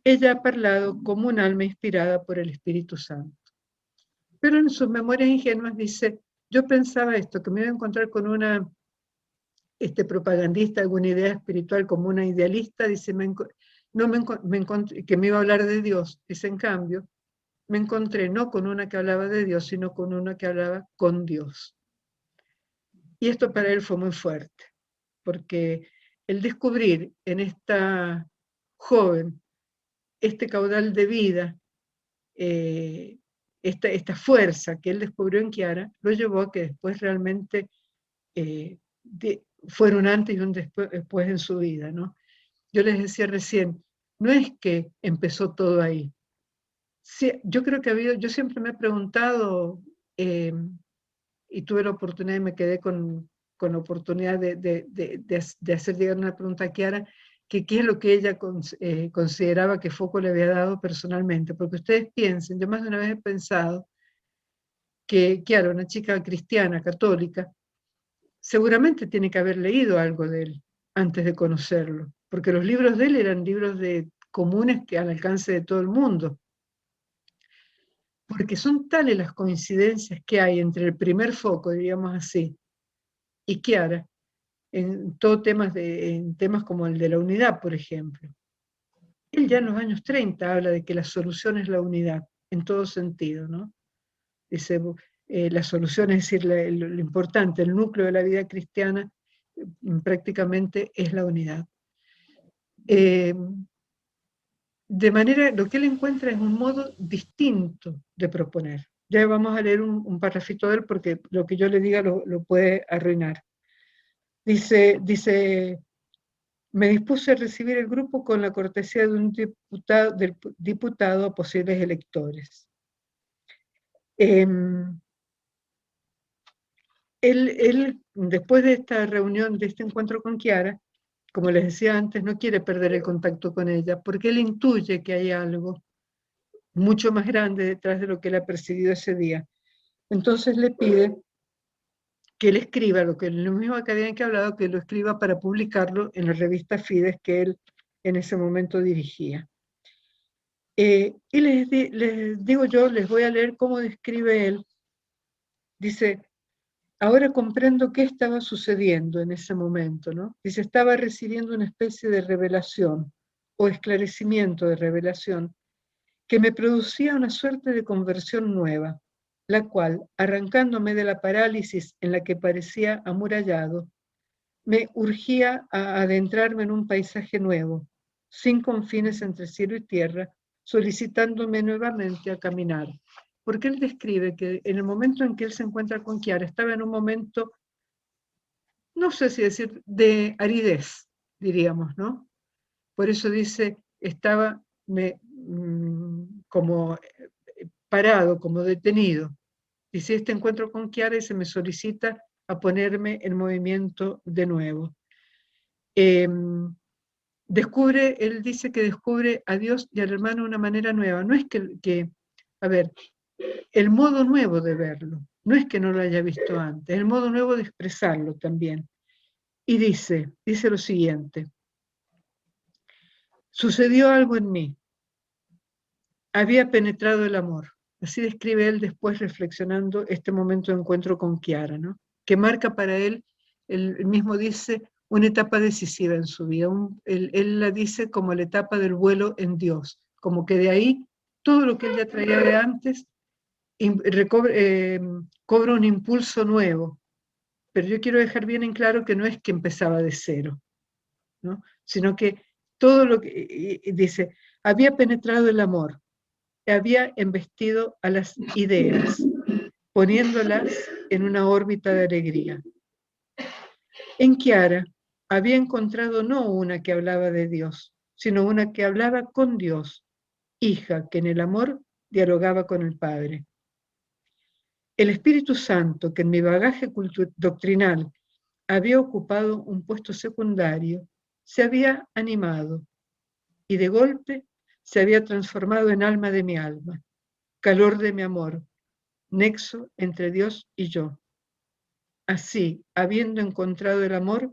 Ella ha parlado como un alma inspirada por el Espíritu Santo. Pero en sus memorias ingenuas dice, yo pensaba esto, que me iba a encontrar con una propagandista, alguna idea espiritual como una idealista, dice, que me iba a hablar de Dios. Dice, en cambio, me encontré no con una que hablaba de Dios, sino con una que hablaba con Dios. Y esto para él fue muy fuerte, porque el descubrir en esta joven este caudal de vida, esta fuerza que él descubrió en Chiara, lo llevó a que después realmente fuera un antes y un después en su vida, ¿no? Yo les decía recién, no es que empezó todo ahí. Sí, yo creo que yo siempre me he preguntado, y tuve la oportunidad y me quedé con la oportunidad de hacer llegar una pregunta a Chiara, que qué es lo que ella consideraba que Foucault le había dado personalmente, porque ustedes piensen, yo más de una vez he pensado que Chiara, una chica cristiana, católica, seguramente tiene que haber leído algo de él antes de conocerlo, porque los libros de él eran libros comunes que al alcance de todo el mundo, porque son tales las coincidencias que hay entre el primer foco, diríamos así, y Chiara, en temas como el de la unidad, por ejemplo. Él ya en los años 30 habla de que la solución es la unidad, en todo sentido, ¿no? Dice, la solución, es decir, lo importante, el núcleo de la vida cristiana, prácticamente es la unidad. De manera, lo que él encuentra es un modo distinto de proponer. Ya vamos a leer un parrafito de él porque lo que yo le diga lo puede arruinar. Dice, me dispuse a recibir el grupo con la cortesía de un diputado a posibles electores. Él, después de esta reunión, de este encuentro con Chiara, como les decía antes, no quiere perder el contacto con ella, porque él intuye que hay algo mucho más grande detrás de lo que él ha percibido ese día. Entonces le pide que él escriba lo mismo que habían hablado, que lo escriba para publicarlo en la revista Fides que él en ese momento dirigía. Y les digo yo, les voy a leer cómo describe él. Dice, ahora comprendo qué estaba sucediendo en ese momento, ¿no? Dice, estaba recibiendo una especie de revelación o esclarecimiento de revelación que me producía una suerte de conversión nueva, la cual, arrancándome de la parálisis en la que parecía amurallado, me urgía a adentrarme en un paisaje nuevo, sin confines entre cielo y tierra, solicitándome nuevamente a caminar. Porque él describe que en el momento en que él se encuentra con Chiara, estaba en un momento, no sé si decir, de aridez, diríamos, ¿no? Por eso dice, estaba como parado, como detenido. Dice, este encuentro con Chiara y se me solicita a ponerme en movimiento de nuevo. Él dice que descubre a Dios y al hermano de una manera nueva. No es a ver, el modo nuevo de verlo, no es que no lo haya visto antes, el modo nuevo de expresarlo también. Y dice lo siguiente, sucedió algo en mí, había penetrado el amor. Así describe él después reflexionando este momento de encuentro con Chiara, ¿no? Que marca para él, él mismo dice, una etapa decisiva en su vida. Él la dice como la etapa del vuelo en Dios, como que de ahí todo lo que él ya traía de antes cobra un impulso nuevo. Pero yo quiero dejar bien en claro que no es que empezaba de cero, ¿no? Sino que todo lo que dice, había penetrado el amor, había embestido a las ideas, poniéndolas en una órbita de alegría. En Chiara había encontrado no una que hablaba de Dios, sino una que hablaba con Dios, hija que en el amor dialogaba con el Padre. El Espíritu Santo, que en mi bagaje doctrinal había ocupado un puesto secundario, se había animado y de golpe se había transformado en alma de mi alma, calor de mi amor, nexo entre Dios y yo. Así, habiendo encontrado el amor,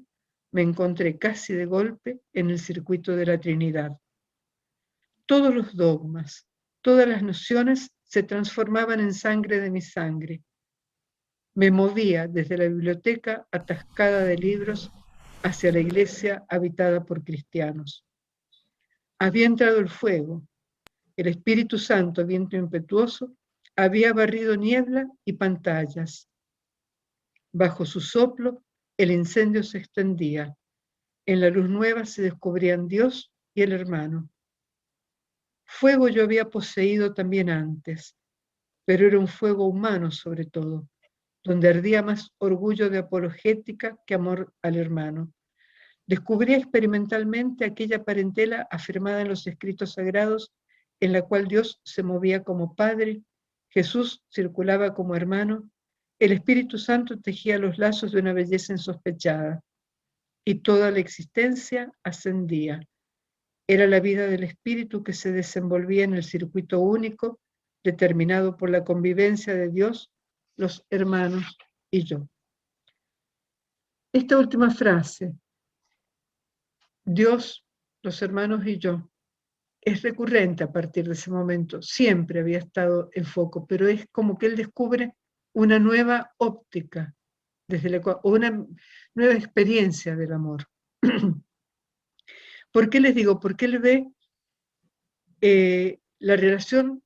me encontré casi de golpe en el circuito de la Trinidad. Todos los dogmas, todas las nociones se transformaban en sangre de mi sangre. Me movía desde la biblioteca atascada de libros hacia la iglesia habitada por cristianos. Había entrado el fuego. El Espíritu Santo, viento impetuoso, había barrido niebla y pantallas. Bajo su soplo, el incendio se extendía. En la luz nueva se descubrían Dios y el hermano. Fuego yo había poseído también antes, pero era un fuego humano sobre todo, donde ardía más orgullo de apologética que amor al hermano. Descubrí experimentalmente aquella parentela afirmada en los escritos sagrados, en la cual Dios se movía como Padre, Jesús circulaba como hermano, el Espíritu Santo tejía los lazos de una belleza insospechada, y toda la existencia ascendía. Era la vida del Espíritu que se desenvolvía en el circuito único, determinado por la convivencia de Dios, los hermanos y yo. Esta última frase, Dios, los hermanos y yo, es recurrente a partir de ese momento. Siempre había estado en foco, pero es como que él descubre una nueva óptica, una nueva experiencia del amor. ¿Por qué les digo? Porque él ve la relación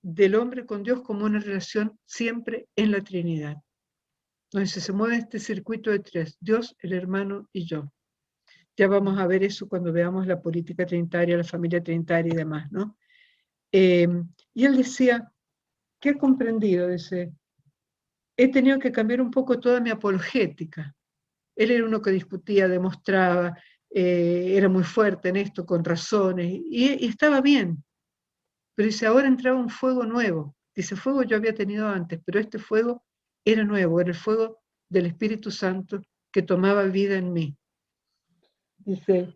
del hombre con Dios como una relación siempre en la Trinidad. Entonces se mueve este circuito de tres, Dios, el hermano y yo. Ya vamos a ver eso cuando veamos la política trinitaria, la familia trinitaria y demás, ¿no? Y él decía, ¿qué he comprendido? Dice, he tenido que cambiar un poco toda mi apologética. Él era uno que discutía, demostraba, era muy fuerte en esto, con razones, y estaba bien. Pero dice, ahora entraba un fuego nuevo. Dice, fuego yo había tenido antes, pero este fuego era nuevo, era el fuego del Espíritu Santo que tomaba vida en mí. Dice,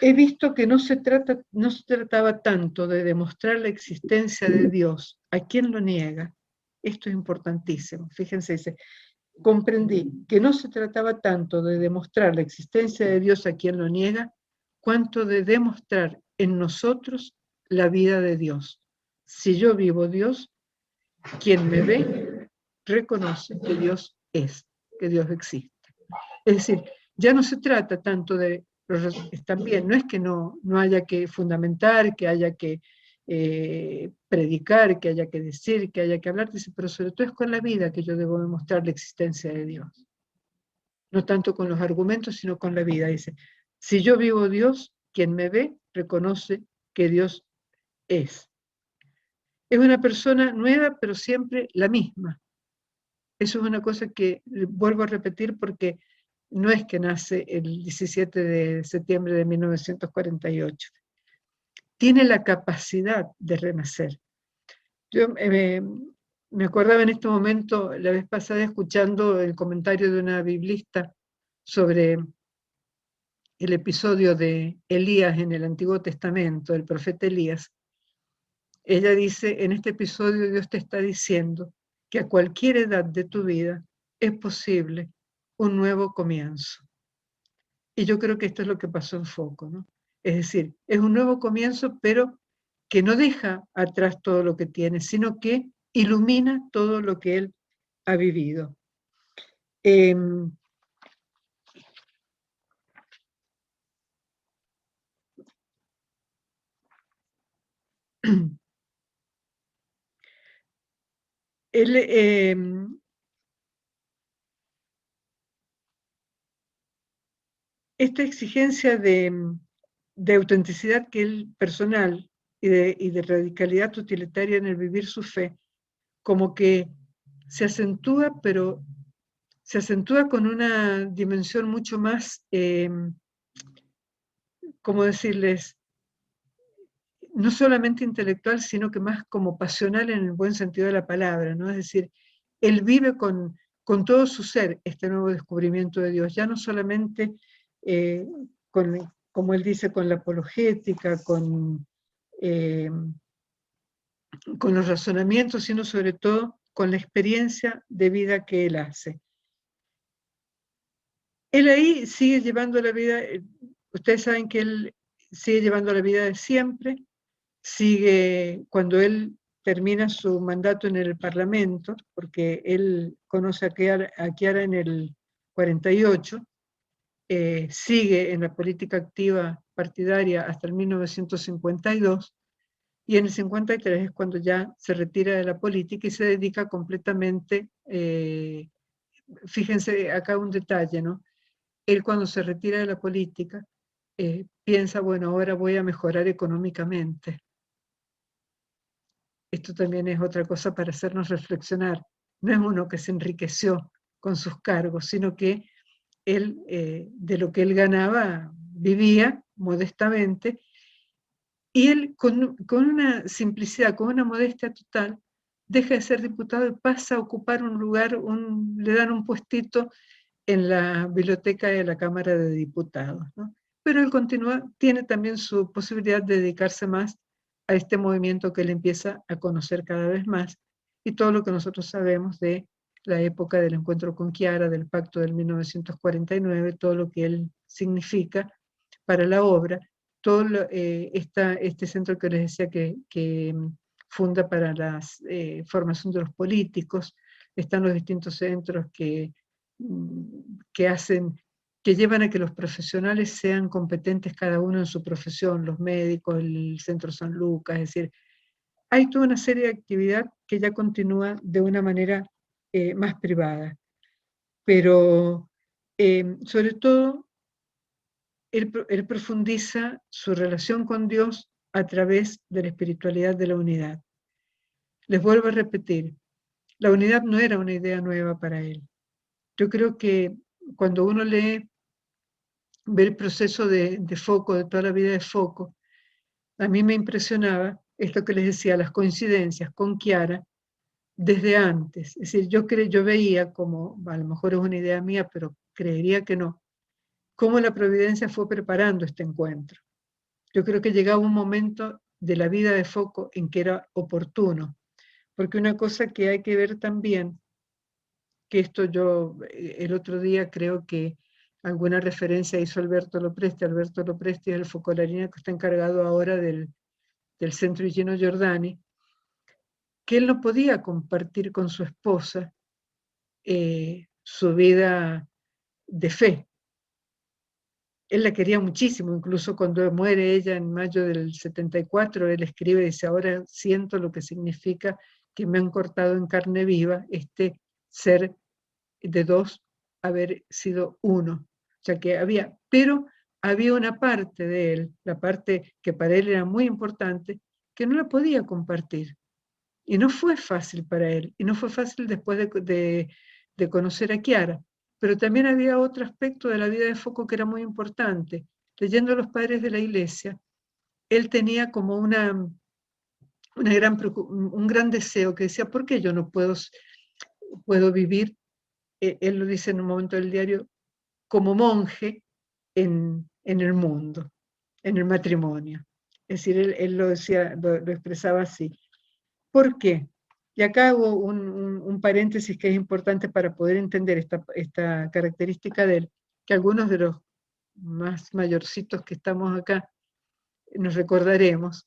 he visto que no se trataba tanto de demostrar la existencia de Dios a quien lo niega. Esto es importantísimo. Fíjense, dice, comprendí que no se trataba tanto de demostrar la existencia de Dios a quien lo niega, cuanto de demostrar en nosotros la vida de Dios. Si yo vivo Dios, quien me ve reconoce que Dios es, que Dios existe. Es decir, ya no se trata tanto de, también, no es que no haya que fundamentar, que haya que predicar, que haya que decir, que haya que hablar, dice, pero sobre todo es con la vida que yo debo demostrar la existencia de Dios. No tanto con los argumentos, sino con la vida. Dice, si yo vivo Dios, quien me ve reconoce que Dios es. Es una persona nueva, pero siempre la misma. Eso es una cosa que vuelvo a repetir porque no es que nace el 17 de septiembre de 1948. Tiene la capacidad de renacer. Yo me acordaba en este momento, la vez pasada, escuchando el comentario de una biblista sobre el episodio de Elías en el Antiguo Testamento, el profeta Elías. Ella dice, en este episodio Dios te está diciendo que a cualquier edad de tu vida es posible un nuevo comienzo. Y yo creo que esto es lo que pasó en Foco, ¿no? Es decir, es un nuevo comienzo, pero que no deja atrás todo lo que tiene, sino que ilumina todo lo que él ha vivido. esta exigencia de autenticidad que él personal y de radicalidad utilitaria en el vivir su fe, como que se acentúa, pero se acentúa con una dimensión mucho más, ¿cómo decirles? No solamente intelectual, sino que más como pasional en el buen sentido de la palabra, ¿no? Es decir, él vive con todo su ser este nuevo descubrimiento de Dios, ya no solamente como él dice, con la apologética, eh, con los razonamientos, sino sobre todo con la experiencia de vida que él hace. Él ahí sigue llevando la vida, ustedes saben que él sigue llevando la vida de siempre, sigue, cuando él termina su mandato en el Parlamento, porque él conoce a Chiara en el 48, sigue en la política activa partidaria hasta el 1952, y en el 53 es cuando ya se retira de la política y se dedica completamente, fíjense acá un detalle, ¿no? Él cuando se retira de la política piensa, bueno, ahora voy a mejorar económicamente. Esto también es otra cosa para hacernos reflexionar. No es uno que se enriqueció con sus cargos, sino que él, de lo que él ganaba, vivía modestamente, y él con una simplicidad, con una modestia total, deja de ser diputado y pasa a ocupar un lugar, le dan un puestito en la biblioteca de la Cámara de Diputados, ¿no? Pero él continúa, tiene también su posibilidad de dedicarse más a este movimiento que él empieza a conocer cada vez más, y todo lo que nosotros sabemos de la época del encuentro con Chiara, del pacto del 1949, todo lo que él significa para la obra, todo este centro que les decía que funda para la formación de los políticos, están los distintos centros que hacen, que llevan a que los profesionales sean competentes cada uno en su profesión, los médicos, el Centro San Lucas, es decir, hay toda una serie de actividad que ya continúa de una manera más privada, pero sobre todo él profundiza su relación con Dios a través de la espiritualidad de la unidad. Les vuelvo a repetir, la unidad no era una idea nueva para él. Yo creo que cuando uno ve el proceso de Foucault, de toda la vida de Foucault, a mí me impresionaba esto que les decía, las coincidencias con Chiara desde antes. Es decir, yo veía como, a lo mejor es una idea mía, pero creería que no, cómo la providencia fue preparando este encuentro. Yo creo que llegaba un momento de la vida de Foucault en que era oportuno, porque una cosa que hay que ver también, que esto yo el otro día creo que alguna referencia hizo Alberto Lopresti es el focolarino que está encargado ahora del Centro Gino Giordani, que él no podía compartir con su esposa su vida de fe. Él la quería muchísimo, incluso cuando muere ella en mayo del 74, él escribe y dice, ahora siento lo que significa que me han cortado en carne viva este ser de dos, haber sido uno. O sea que pero había una parte de él, la parte que para él era muy importante, que no la podía compartir. Y no fue fácil para él, y no fue fácil después de conocer a Chiara. Pero también había otro aspecto de la vida de Foucault que era muy importante. Leyendo a los padres de la iglesia, él tenía como un gran deseo que decía, ¿por qué yo no puedo vivir? Él lo dice en un momento del diario, como monje en el mundo, en el matrimonio. Es decir, él lo decía, lo expresaba así. ¿Por qué? Y acá hago un paréntesis que es importante para poder entender esta característica de él, que algunos de los más mayorcitos que estamos acá nos recordaremos.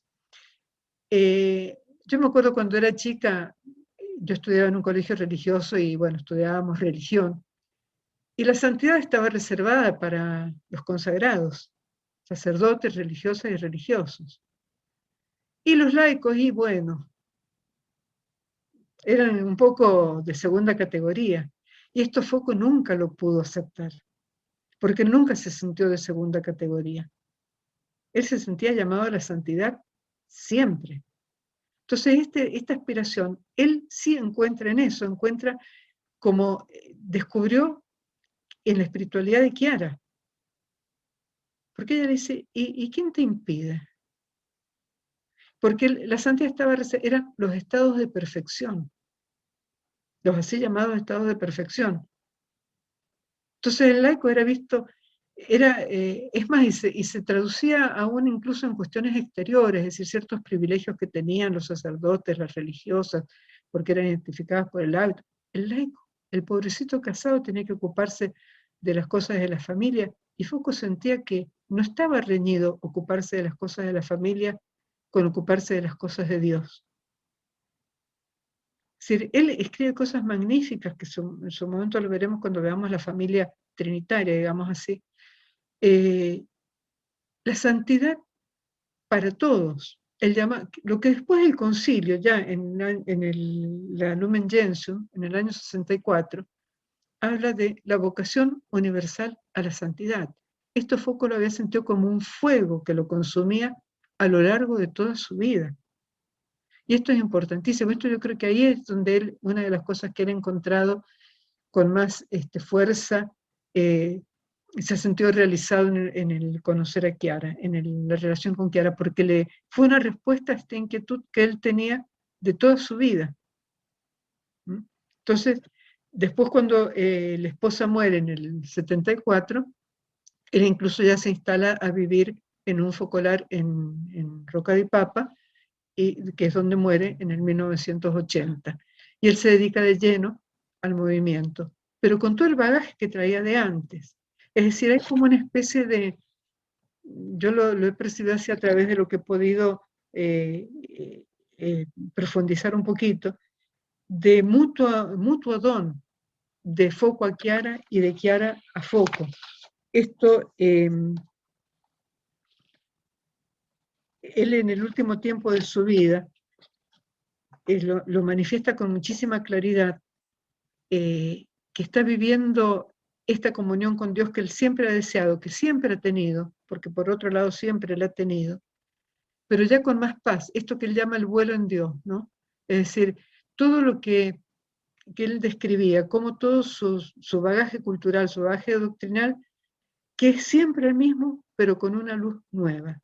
Yo me acuerdo cuando era chica, yo estudiaba en un colegio religioso y bueno, estudiábamos religión, y la santidad estaba reservada para los consagrados, sacerdotes, religiosas y religiosos. Y los laicos, y bueno, eran un poco de segunda categoría. Y esto Foucault nunca lo pudo aceptar, porque nunca se sintió de segunda categoría. Él se sentía llamado a la santidad siempre. Entonces, esta aspiración, él sí encuentra en eso, encuentra como descubrió en la espiritualidad de Chiara. Porque ella le dice, ¿y quién te impide? Porque la santidad eran los estados de perfección, los así llamados estados de perfección. Entonces el laico era visto, es más, y se traducía aún incluso en cuestiones exteriores, es decir, ciertos privilegios que tenían los sacerdotes, las religiosas, porque eran identificadas por el laico. El laico, el pobrecito casado, tenía que ocuparse de las cosas de la familia, y Foucault sentía que no estaba reñido ocuparse de las cosas de la familia con ocuparse de las cosas de Dios. Es decir, él escribe cosas magníficas, que en su momento lo veremos cuando veamos la familia trinitaria, digamos así. La santidad para todos. Lo que después del concilio, ya la Lumen Gentium, en el año 64, habla de la vocación universal a la santidad. Esto Foucault lo había sentido como un fuego que lo consumía a lo largo de toda su vida. Y esto es importantísimo. Esto yo creo que ahí es donde él, una de las cosas que él ha encontrado con más fuerza, se ha sentido realizado en el conocer a Chiara, la relación con Chiara, porque fue una respuesta a esta inquietud que él tenía de toda su vida. Entonces, después cuando la esposa muere en el 74, él incluso ya se instala a vivir en un focolar en Roca di Papa, que es donde muere en el 1980. Y él se dedica de lleno al movimiento, pero con todo el bagaje que traía de antes. Es decir, hay como una especie de, yo lo he percibido así a través de lo que he podido profundizar un poquito, de mutuo don, de Foucault a Chiara y de Chiara a Foucault. Esto, él en el último tiempo de su vida, lo manifiesta con muchísima claridad, que está viviendo esta comunión con Dios que él siempre ha deseado, que siempre ha tenido, porque por otro lado siempre la ha tenido, pero ya con más paz, esto que él llama el vuelo en Dios, ¿no? Es decir, todo lo que él describía, como todo su bagaje cultural, su bagaje doctrinal, que es siempre el mismo, pero con una luz nueva,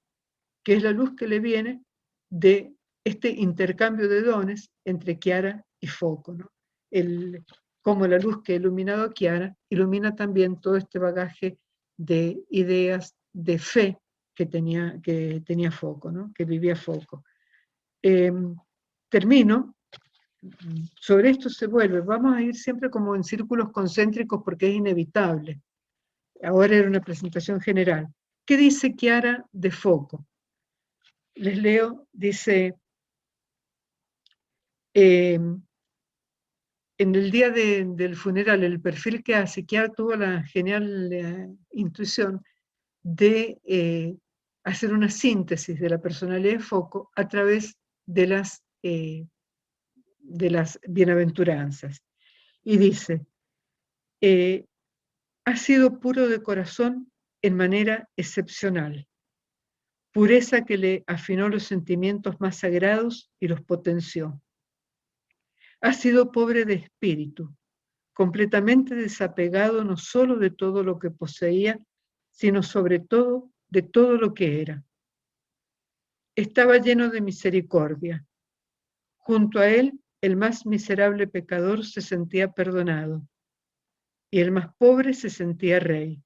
que es la luz que le viene de este intercambio de dones entre Chiara y Foucault, ¿no? Como la luz que ha iluminado a Chiara, ilumina también todo este bagaje de ideas, de fe que tenía Foucault, ¿no? Que vivía Foucault. Termino, sobre esto se vuelve, vamos a ir siempre como en círculos concéntricos porque es inevitable. Ahora era una presentación general. ¿Qué dice Chiara de Foucault? Les leo, dice, en el día del funeral, el perfil que hace, Chiara tuvo la genial intuición de hacer una síntesis de la personalidad de Foucault a través de las bienaventuranzas. Y dice, ha sido puro de corazón en manera excepcional, pureza que le afinó los sentimientos más sagrados y los potenció. Ha sido pobre de espíritu, completamente desapegado no solo de todo lo que poseía, sino sobre todo de todo lo que era. Estaba lleno de misericordia. Junto a él, el más miserable pecador se sentía perdonado y el más pobre se sentía rey.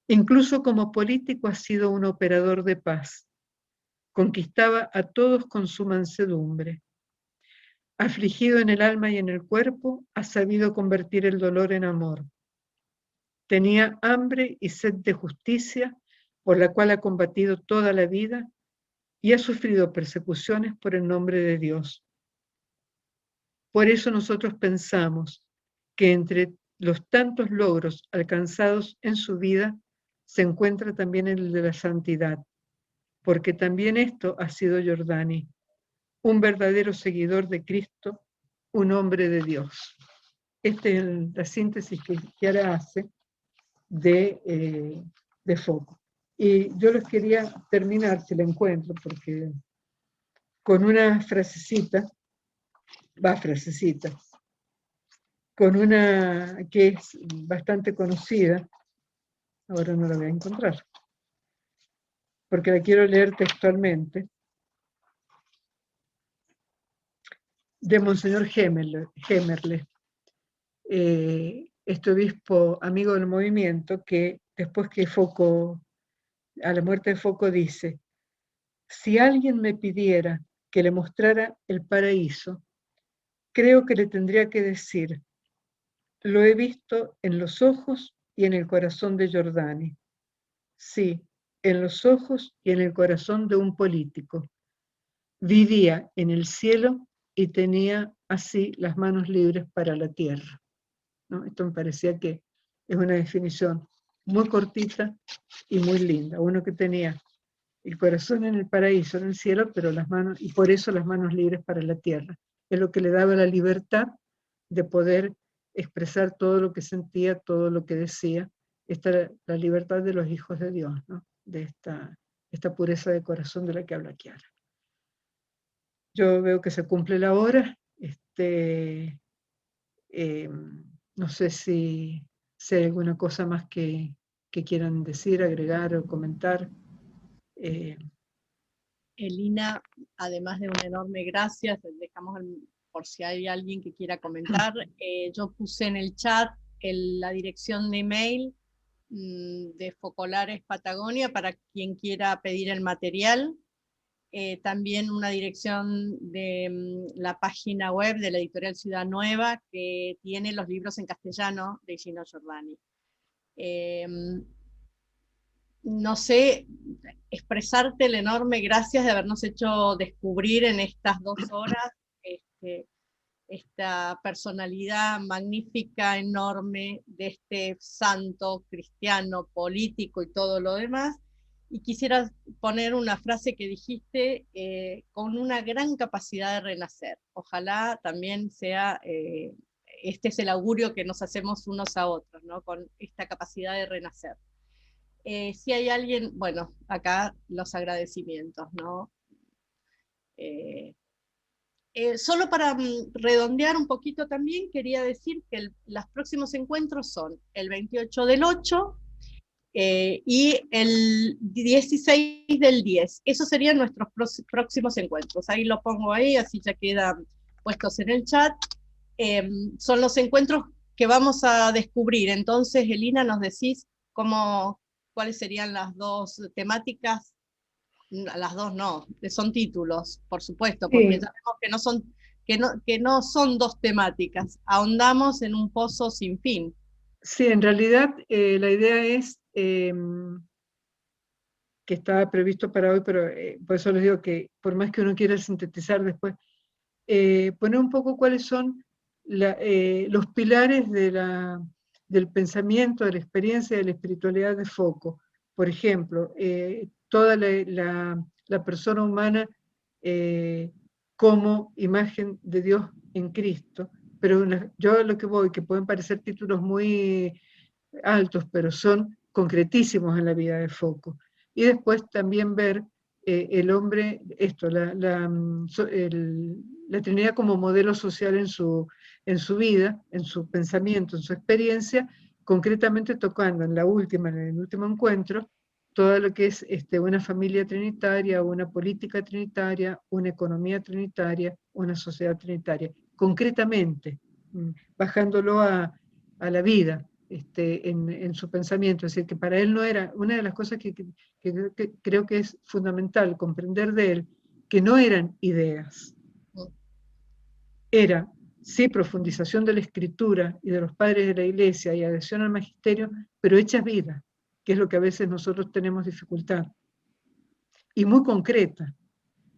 Incluso como político ha sido un operador de paz. Conquistaba a todos con su mansedumbre. Afligido en el alma y en el cuerpo, ha sabido convertir el dolor en amor. Tenía hambre y sed de justicia, por la cual ha combatido toda la vida y ha sufrido persecuciones por el nombre de Dios. Por eso nosotros pensamos que entre los tantos logros alcanzados en su vida se encuentra también el de la santidad, porque también esto ha sido Giordani, un verdadero seguidor de Cristo, un hombre de Dios. Esta es la síntesis que Chiara hace de Foucault. Y yo les quería terminar, si la encuentro, porque con una frasecita, con una que es bastante conocida, ahora no la voy a encontrar, porque la quiero leer textualmente, de Monseñor Hemerle, este obispo amigo del movimiento, que después que Foucault, a la muerte de Foucault, dice: si alguien me pidiera que le mostrara el paraíso, creo que le tendría que decir: lo he visto en los ojos y en el corazón de Giordani. Sí, en los ojos y en el corazón de un político. Vivía en el cielo y tenía así las manos libres para la tierra, ¿no? Esto me parecía que es una definición muy cortita y muy linda. Uno que tenía el corazón en el paraíso, en el cielo, pero las manos, y por eso las manos libres para la tierra. Es lo que le daba la libertad de poder expresar todo lo que sentía, todo lo que decía. Esta era la libertad de los hijos de Dios, ¿no? De esta pureza de corazón de la que habla Chiara. Yo veo que se cumple la hora. No sé si hay alguna cosa más que quieran decir, agregar o comentar. Elina, además de una enorme gracias, dejamos por si hay alguien que quiera comentar, yo puse en el chat la dirección de email de Focolares Patagonia para quien quiera pedir el material. También una dirección de la página web de la editorial Ciudad Nueva, que tiene los libros en castellano de Gino Giordani. No sé, expresarte el enorme gracias de habernos hecho descubrir en estas 2 horas esta personalidad magnífica, enorme, de este santo cristiano, político y todo lo demás. Y quisiera poner una frase que dijiste, con una gran capacidad de renacer. Ojalá también sea, este es el augurio que nos hacemos unos a otros, ¿no? Con esta capacidad de renacer. Si hay alguien, bueno, acá los agradecimientos, ¿no? Solo para redondear un poquito también, quería decir que los próximos encuentros son el 28 del 8 y el 16 del 10. Esos serían nuestros próximos encuentros. Ahí lo pongo ahí, así ya quedan puestos en el chat. Son los encuentros que vamos a descubrir. Entonces, Elina, nos decís cuáles serían las 2 temáticas. Las 2 no, son títulos, por supuesto, porque Sí. sabemos que no son 2 temáticas, ahondamos en un pozo sin fin. Sí, en realidad la idea es que estaba previsto para hoy, pero por eso les digo que por más que uno quiera sintetizar después, poner un poco cuáles son los pilares del pensamiento, de la experiencia, de la espiritualidad de Foucault. Por ejemplo, toda la persona humana como imagen de Dios en Cristo, pero yo a lo que voy, que pueden parecer títulos muy altos, pero son concretísimos en la vida de Foucault. Y después también ver el hombre, la Trinidad como modelo social en su vida, en su pensamiento, en su experiencia, concretamente tocando en el último encuentro, todo lo que es una familia trinitaria, una política trinitaria, una economía trinitaria, una sociedad trinitaria, concretamente, bajándolo a la vida, en su pensamiento. Es decir, que para él no era, una de las cosas que creo que es fundamental comprender de él, que no eran ideas, era, sí, profundización de la escritura y de los padres de la iglesia y adhesión al magisterio, pero hechas vida, que es lo que a veces nosotros tenemos dificultad, y muy concreta.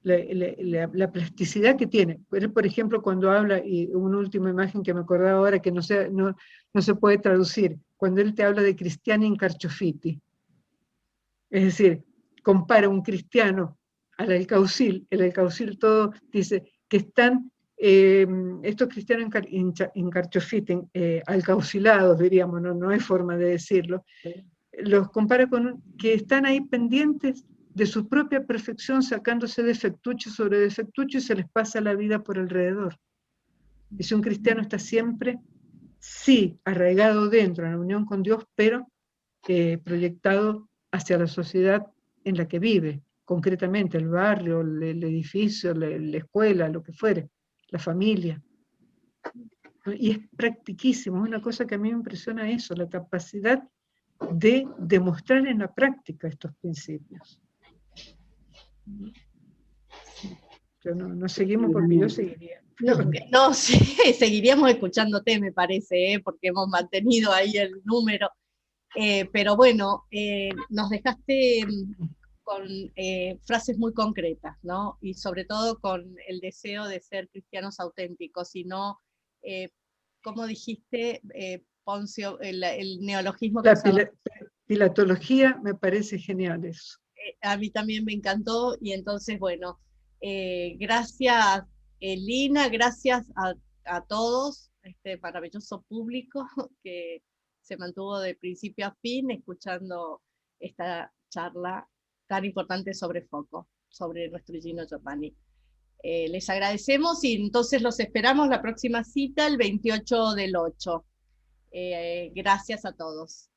La plasticidad que tiene. Por ejemplo, cuando habla, y una última imagen que me acordaba ahora, que no se puede traducir, cuando él te habla de Cristiani in carciofiti. Es decir, compara un cristiano al Alcaucil. El Alcaucil todo dice que están estos cristianos en Carchofite, alcaucilados, diríamos, no hay forma de decirlo, los compara con que están ahí pendientes de su propia perfección, sacándose defectucho sobre defectucho y se les pasa la vida por alrededor. Y si un cristiano está siempre, sí, arraigado dentro, en la unión con Dios, pero proyectado hacia la sociedad en la que vive, concretamente el barrio, el edificio, la escuela, lo que fuere, la familia. Y es practiquísimo, es una cosa que a mí me impresiona eso, la capacidad de demostrar en la práctica estos principios. Pero no seguimos porque yo seguiría. No, sí, seguiríamos escuchándote, me parece, porque hemos mantenido ahí el número. Pero bueno, nos dejaste con frases muy concretas, ¿no? Y sobre todo con el deseo de ser cristianos auténticos, y no, como dijiste, Poncio, el neologismo que La pilatología me parece genial eso. a mí también me encantó, y entonces, bueno, gracias Lina, gracias a todos, este maravilloso público que se mantuvo de principio a fin escuchando esta charla tan importante sobre Foco, sobre nuestro Gino Giovanni. Les agradecemos y entonces los esperamos la próxima cita el 28 del 8. Gracias a todos.